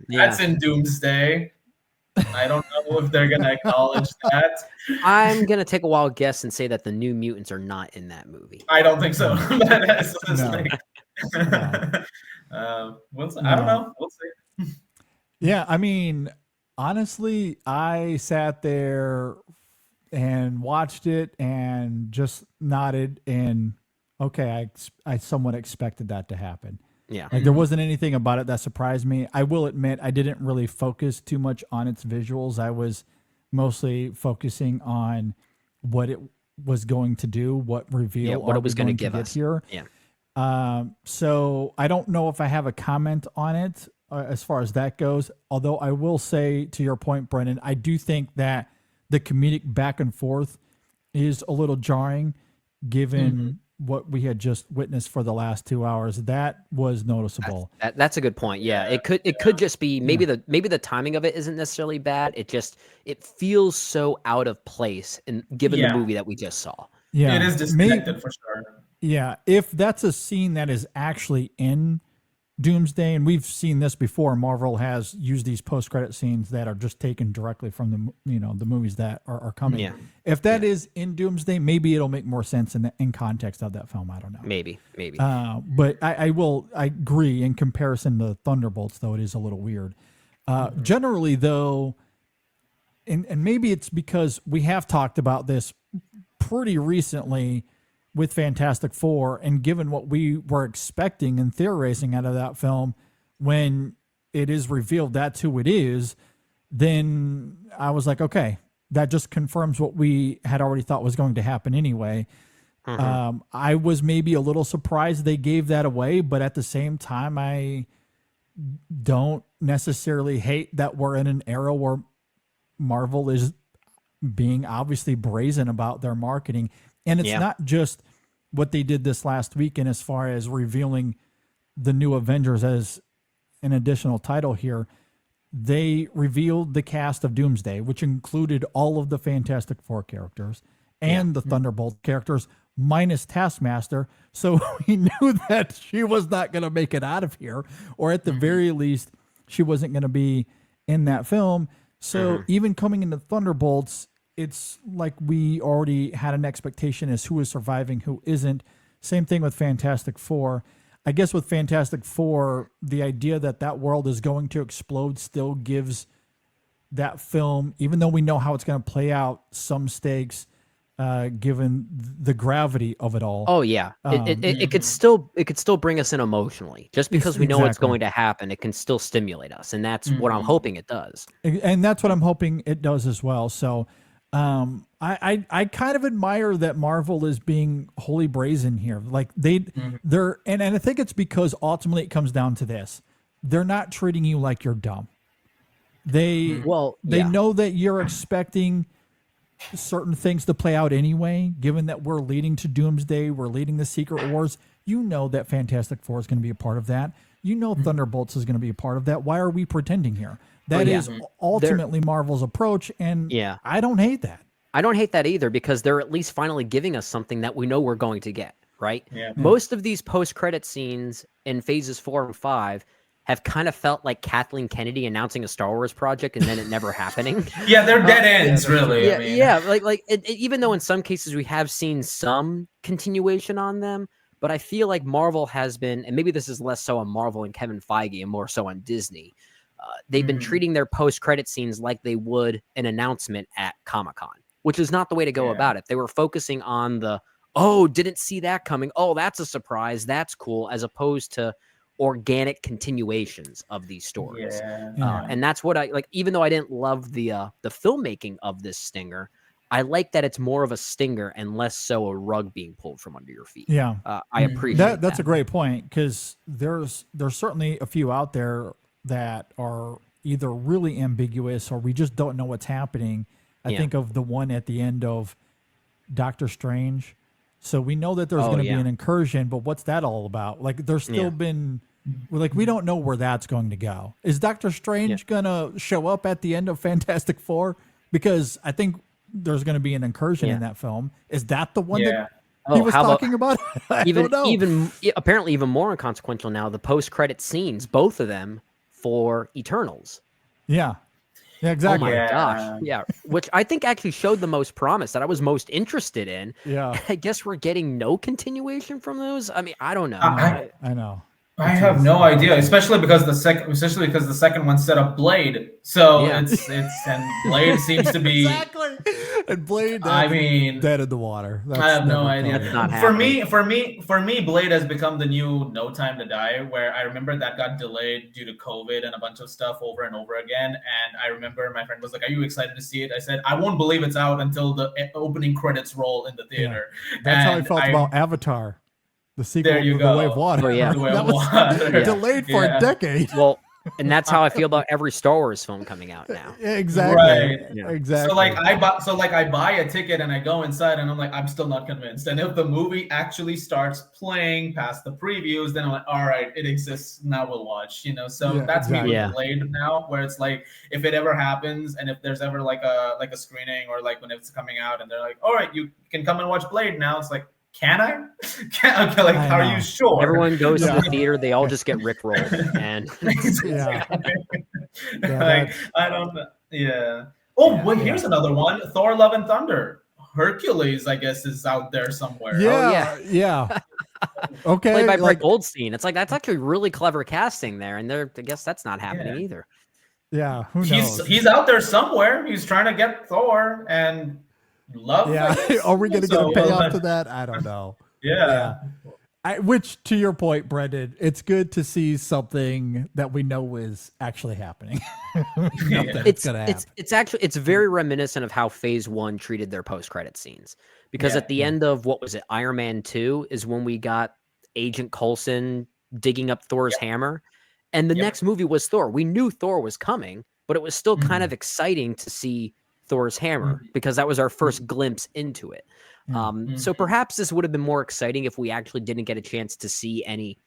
that's in Doomsday. I don't know if they're gonna acknowledge that. I'm gonna take a wild guess and say that the New Mutants are not in that movie. I don't think so. No. I don't know. We'll see. Yeah, I mean, honestly, I sat there and watched it and just nodded and okay, I somewhat expected that to happen. Yeah. Like there wasn't anything about it that surprised me. I will admit I didn't really focus too much on its visuals. I was mostly focusing on what it was going to do, what reveal what it was going to give get us here. Yeah. So I don't know if I have a comment on it as far as that goes. Although I will say, to your point, Brennan, I do think that the comedic back and forth is a little jarring, given what we had just witnessed for the last 2 hours. That was noticeable. That's a good point. Yeah, it could just be maybe the timing of it isn't necessarily bad. It feels so out of place, and given the movie that we just saw. Yeah, it is disconnected for sure. Yeah, if that's a scene that is actually in Doomsday, and we've seen this before, Marvel has used these post-credit scenes that are just taken directly from the movies that are coming. Yeah. If that is in Doomsday, maybe it'll make more sense in context of that film. I don't know. Maybe. But I agree, in comparison to Thunderbolts, though, it is a little weird. Generally, though, and maybe it's because we have talked about this pretty recently with Fantastic Four, and given what we were expecting and theorizing out of that film, when it is revealed that's who it is, then I was like, okay, that just confirms what we had already thought was going to happen anyway. I was maybe a little surprised they gave that away, but at the same time, I don't necessarily hate that we're in an era where Marvel is being obviously brazen about their marketing. And it's not just what they did this last weekend as far as revealing the new Avengers as an additional title here. They revealed the cast of Doomsday, which included all of the Fantastic Four characters and the Thunderbolt characters, minus Taskmaster. So we knew that she was not going to make it out of here, or at the very least, she wasn't going to be in that film. So even coming into Thunderbolts, it's like we already had an expectation as who is surviving, who isn't. Same thing with Fantastic Four. I guess with Fantastic Four, the idea that world is going to explode still gives that film, even though we know how it's going to play out, some stakes, given the gravity of it all. Oh yeah, it could still bring us in emotionally. Just because we know what's going to happen, it can still stimulate us, and that's what I'm hoping it does. And that's what I'm hoping it does as well. So. I kind of admire that Marvel is being wholly brazen here. Like they're and I think it's because ultimately it comes down to this. They're not treating you like you're dumb. They know that you're expecting certain things to play out anyway, given that we're leading to Doomsday, we're leading the Secret Wars. You know that Fantastic Four is going to be a part of that. You know Thunderbolts is going to be a part of that. Why are we pretending here? That is ultimately Marvel's approach, and I don't hate that. I don't hate that either, because they're at least finally giving us something that we know we're going to get, right? Yeah. Most of these post-credit scenes in phases 4 and 5 have kind of felt like Kathleen Kennedy announcing a Star Wars project and then it never happening. Yeah, they're dead ends, really. Yeah, like even though in some cases we have seen some continuation on them, but I feel like Marvel has been, and maybe this is less so on Marvel and Kevin Feige and more so on Disney, they've been treating their post-credit scenes like they would an announcement at Comic-Con, which is not the way to go about it. They were focusing on the, didn't see that coming. Oh, that's a surprise. That's cool. As opposed to organic continuations of these stories. And that's what I like, even though I didn't love the filmmaking of this stinger, I like that it's more of a stinger and less so a rug being pulled from under your feet. Yeah. I appreciate that. That's a great point, because there's certainly a few out there that are either really ambiguous or we just don't know what's happening. I think of the one at the end of Doctor Strange. So we know that there's going to be an incursion, but what's that all about? Like there's still been, like, we don't know where that's going to go. Is Doctor Strange going to show up at the end of Fantastic Four? Because I think there's going to be an incursion in that film. Is that the one that he was talking about? I don't know. Even apparently even more inconsequential now, the post-credit scenes, both of them for Eternals. Yeah, exactly. Oh my gosh. Yeah. Which I think actually showed the most promise, that I was most interested in. Yeah. I guess we're getting no continuation from those. I mean, I don't know. I know. I have no idea, especially because the second one set up Blade. So it's and Blade seems to be exactly. And Blade, dead in the water. I have no idea. That's not For me, Blade has become the new No Time to Die, where I remember that got delayed due to COVID and a bunch of stuff over and over again. And I remember my friend was like, "Are you excited to see it?" I said, "I won't believe it's out until the opening credits roll in the theater." Yeah. That's how I felt about Avatar. The sequel, there you The go. Way of Water. Oh, yeah. The Way that of was Water. delayed for a decade. Well, And that's how I feel about every Star Wars film coming out now. Exactly. Right. Yeah. Exactly. So I buy a ticket and I go inside and I'm like, I'm still not convinced. And if the movie actually starts playing past the previews, then I'm like, all right, it exists. Now we'll watch. So Yeah, that's exactly. me Yeah. with Blade now, where it's like, if it ever happens and if there's ever like a screening or like when it's coming out and they're like, all right, you can come and watch Blade now. It's like, can I? Okay, like, I are know. you sure? Everyone goes Yeah. to the theater, they all just get rickrolled. And Yeah. Yeah, Like, I don't know. Yeah. Oh, Yeah. wait, here's another one. Thor: Love and Thunder. Hercules, I guess, is out there somewhere. Yeah. yeah. Yeah. Okay. played by Brett like, Goldstein. It's like that's actually really clever casting there, and I guess that's not happening Yeah. either. yeah. Who knows? He's out there somewhere. He's trying to get Thor and love. I Yeah. guess. Are we going to get a So, payoff to that? I don't know. Yeah. Which, to your point, Brendan, it's good to see something that we know is actually happening. Nothing It's gonna happen. it's very reminiscent of how Phase 1 treated their post-credit scenes. Because Yeah. at the end of what was it, Iron Man 2 is when we got Agent Coulson digging up Thor's hammer. And the Yep. next movie was Thor. We knew Thor was coming, but it was still kind Mhm. of exciting to see Thor's hammer because that was our first glimpse into it. So perhaps this would have been more exciting if we actually didn't get a chance to see any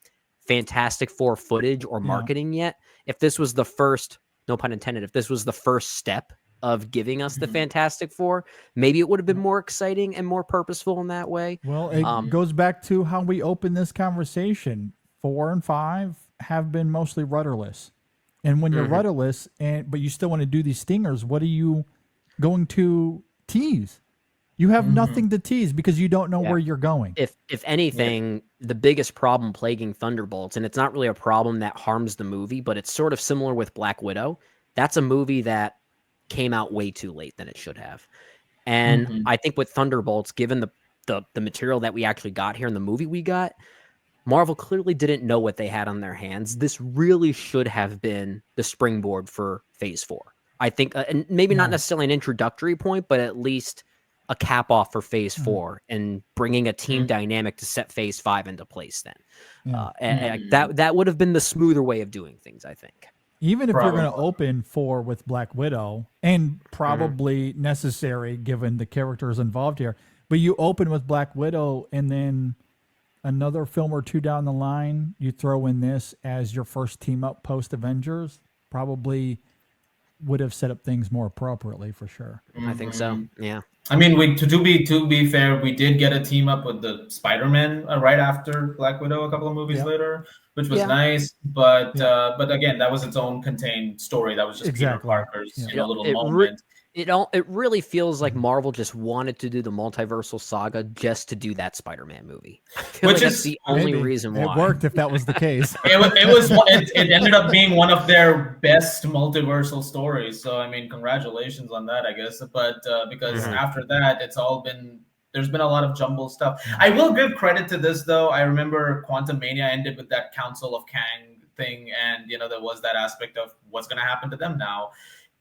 Fantastic Four footage or marketing yet. If this was the first, no pun intended, if this was the first step of giving us the Fantastic Four, maybe it would have been more exciting and more purposeful in that way. Well, it goes back to how we opened this conversation. 4 and 5 have been mostly rudderless. And when you're rudderless, but you still want to do these stingers, what are you going to tease? You have nothing to tease because you don't know where you're going. If anything, the biggest problem plaguing Thunderbolts, and it's not really a problem that harms the movie, but it's sort of similar with Black Widow. That's a movie that came out way too late than it should have. And I think with Thunderbolts, given the material that we actually got here in the movie we got, Marvel clearly didn't know what they had on their hands. This really should have been the springboard for Phase 4. I think, and maybe not necessarily an introductory point, but at least a cap off for Phase 4 and bringing a team dynamic to set Phase 5 into place then. And that would have been the smoother way of doing things, I think. Even if you're going to open 4 with Black Widow, and probably necessary given the characters involved here, but you open with Black Widow and then another film or two down the line, you throw in this as your first team up post Avengers, probably would have set up things more appropriately for sure. I think so. Yeah. I mean, to be fair, we did get a team up with the Spider-Man right after Black Widow a couple of movies later, which was nice. But again, that was its own contained story. That was just Peter Parker's little moment. It really feels like Marvel just wanted to do the multiversal saga just to do that Spider-Man movie. Which that's is the only Maybe. reason why. It worked if that was the case. It ended up being one of their best multiversal stories. So I mean, congratulations on that, I guess. But because after that, there's been a lot of jumble stuff. I will give credit to this though. I remember Quantum Mania ended with that Council of Kang thing, and there was that aspect of what's going to happen to them now.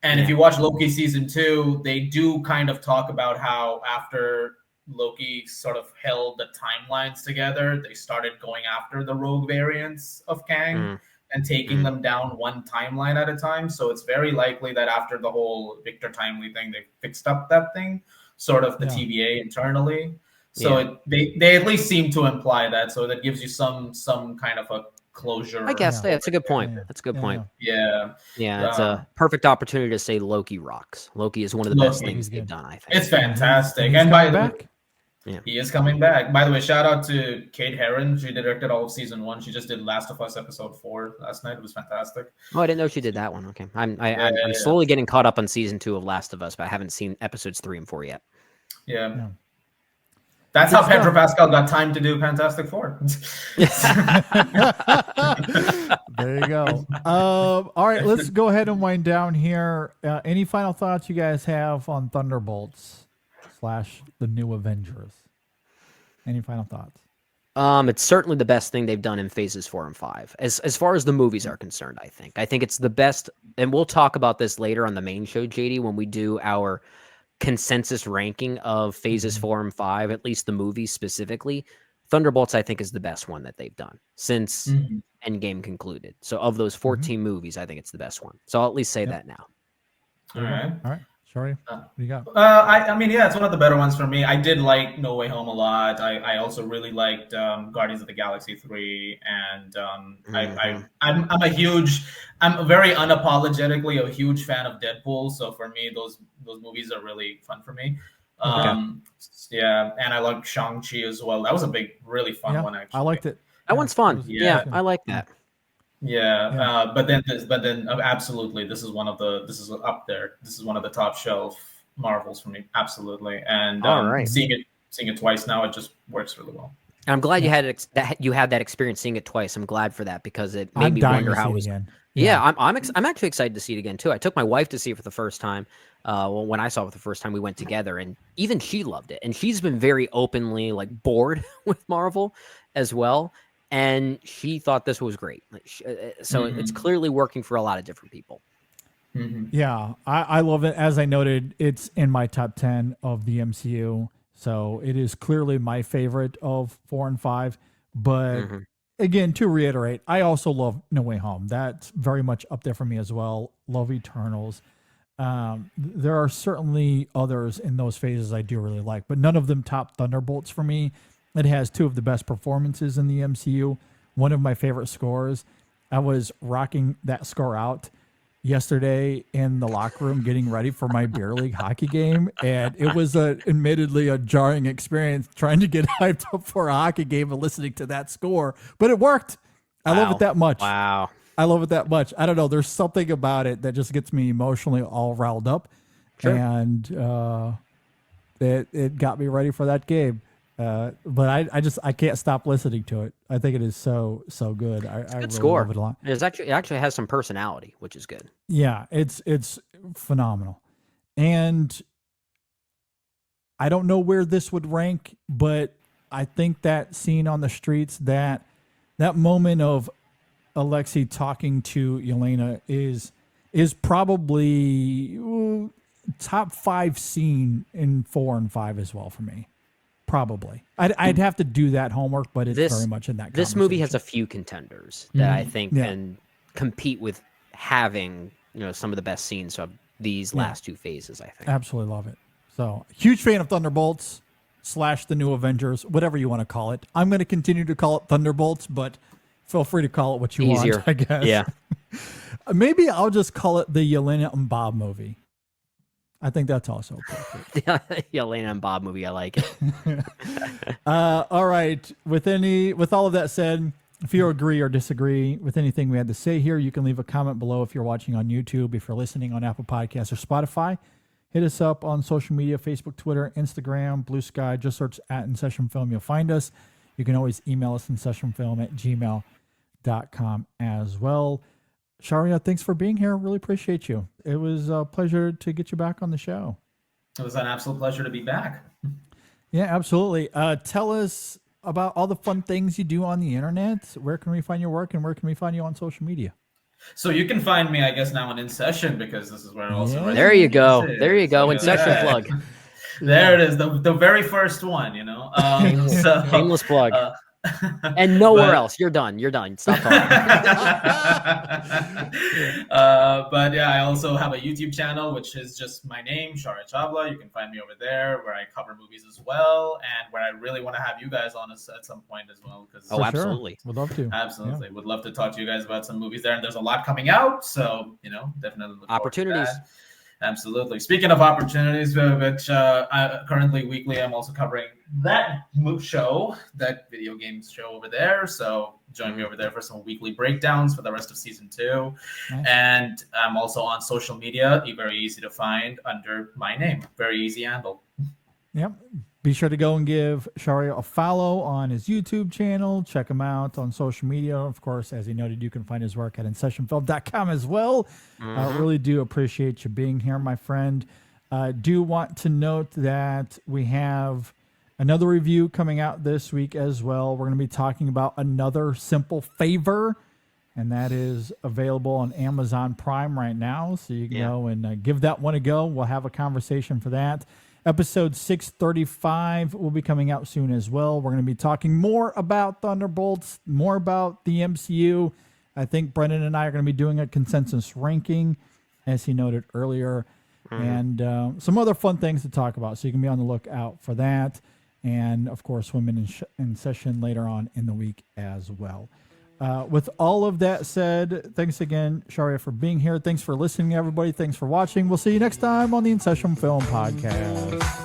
And if you watch Loki season 2, they do kind of talk about how after Loki sort of held the timelines together, they started going after the rogue variants of Kang and taking them down one timeline at a time. So it's very likely that after the whole Victor Timely thing, they fixed up that thing, sort of the TVA internally. So they at least seem to imply that. So that gives you some kind of a closure. I guess that's a good point. That's a good point. Yeah. It's a perfect opportunity to say Loki rocks. Loki is one of the best things they've done, I think. It's fantastic. He's And by coming the back. he is coming back. By the way, shout out to Kate Herron. She directed all of season 1. She just did Last of Us episode 4 last night. It was fantastic. Oh, I didn't know she did that one. Okay, I'm slowly getting caught up on season 2 of Last of Us, but I haven't seen episodes 3 and 4 yet. Yeah. That's how Pedro Pascal got time to do Fantastic Four. There you go. All right, let's go ahead and wind down here. Any final thoughts you guys have on Thunderbolts / the New Avengers? Any final thoughts? It's certainly the best thing they've done in phases 4 and 5. As far as the movies are concerned, I think it's the best, and we'll talk about this later on the main show, JD, when we do our consensus ranking of phases 4 and 5, at least the movies specifically. Thunderbolts, I think, is the best one that they've done since Mhm. Endgame concluded. So of those 14 movies, I think it's the best one. So I'll at least say that now. All right. All right. Shaurya, what do you got? I mean, yeah, it's one of the better ones for me. I did like No Way Home a lot. I also really liked Guardians of the Galaxy 3, and I'm very unapologetically a huge fan of Deadpool. So for me, those movies are really fun for me. Yeah, and I like Shang-Chi as well. That was a really fun one actually. I liked it. That one's fun. Yeah. I like that. Yeah, but then absolutely, this is up there. This is one of the top shelf Marvels for me, absolutely. And All right. seeing it twice now, it just works really well. I'm glad you had that experience seeing it twice. I'm glad for that because it made I'm me dying wonder to how see it it was. again. Yeah, I'm actually excited to see it again too. I took my wife to see it for the first time. When I saw it for the first time, we went together, and even she loved it. And she's been very openly like bored with Marvel as well, and she thought this was great. So it's clearly working for a lot of different people. Mm-hmm. Yeah, I love it. As I noted, it's in my top 10 of the MCU. So it is clearly my favorite of 4 and 5. But again, to reiterate, I also love No Way Home. That's very much up there for me as well. Love Eternals. There are certainly others in those phases I do really like, but none of them top Thunderbolts for me. It has two of the best performances in the MCU. One of my favorite scores. I was rocking that score out yesterday in the locker room getting ready for my beer league hockey game, and it was admittedly a jarring experience trying to get hyped up for a hockey game and listening to that score, but it worked. I love it that much. Wow. I love it that much. I don't know. There's something about it that just gets me emotionally all riled up, and it got me ready for that game. But I can't stop listening to it. I think it is so good. I really Score. love it a lot. It actually has some personality, which is good. Yeah, it's phenomenal. And I don't know where this would rank, but I think that scene on the streets, that moment of Alexei talking to Yelena is probably top 5 scene in 4 and 5 as well for me. Probably. I'd have to do that homework, but it's very much in that This movie has a few contenders that I think can compete with having, some of the best scenes of these last two phases, I think. Absolutely love it. So, huge fan of Thunderbolts / the New Avengers, whatever you want to call it. I'm going to continue to call it Thunderbolts, but feel free to call it what you want, I guess. Yeah. Maybe I'll just call it the Yelena and Bob movie. I think that's also appropriate. Yelena and Bob movie, I like it. All right. With all of that said, if you agree or disagree with anything we had to say here, you can leave a comment below if you're watching on YouTube. If you're listening on Apple Podcasts or Spotify, hit us up on social media, Facebook, Twitter, Instagram, Blue Sky. Just search @InSessionFilm. You'll find us. You can always email us InSessionFilm@gmail.com as well. Shaurya, thanks for being here. Really appreciate you. It was a pleasure to get you back on the show. It was an absolute pleasure to be back. Yeah, absolutely. Tell us about all the fun things you do on the internet. Where can we find your work, and where can we find you on social media? So you can find me, I guess, now on In Session, because this is where also. There you go. There you go. In Session plug. There it is. The very first one, Shameless plug. And nowhere else. You're done. Stop talking. But yeah, I also have a YouTube channel, which is just my name, Shaurya Chawla. You can find me over there, where I cover movies as well, and where I really want to have you guys on us at some point as well. Absolutely. Would love to. Absolutely. Would love to talk to you guys about some movies there. And there's a lot coming out. So, definitely look Opportunities. forward to that. Absolutely. Speaking of opportunities, which currently weekly, I'm also covering that show, that video games show over there. So join me over there for some weekly breakdowns for the rest of season 2. Nice. And I'm also on social media, very easy to find under my name. Very easy handle. Yep. Be sure to go and give Shaurya a follow on his YouTube channel. Check him out on social media. Of course, as he noted, you can find his work at InSessionFilm.com as well. I really do appreciate you being here, my friend. Do want to note that we have another review coming out this week as well. We're going to be talking about Another Simple Favor, and that is available on Amazon Prime right now. So you can go and give that one a go. We'll have a conversation for that. Episode 635 will be coming out soon as well. We're going to be talking more about Thunderbolts, more about the MCU. I think Brendan and I are going to be doing a consensus ranking, as he noted earlier, and some other fun things to talk about. So you can be on the lookout for that. And, of course, Women in Session later on in the week as well. With all of that said, thanks again, Shaurya, for being here. Thanks for listening, everybody. Thanks for watching. We'll see you next time on the In Session Film Podcast.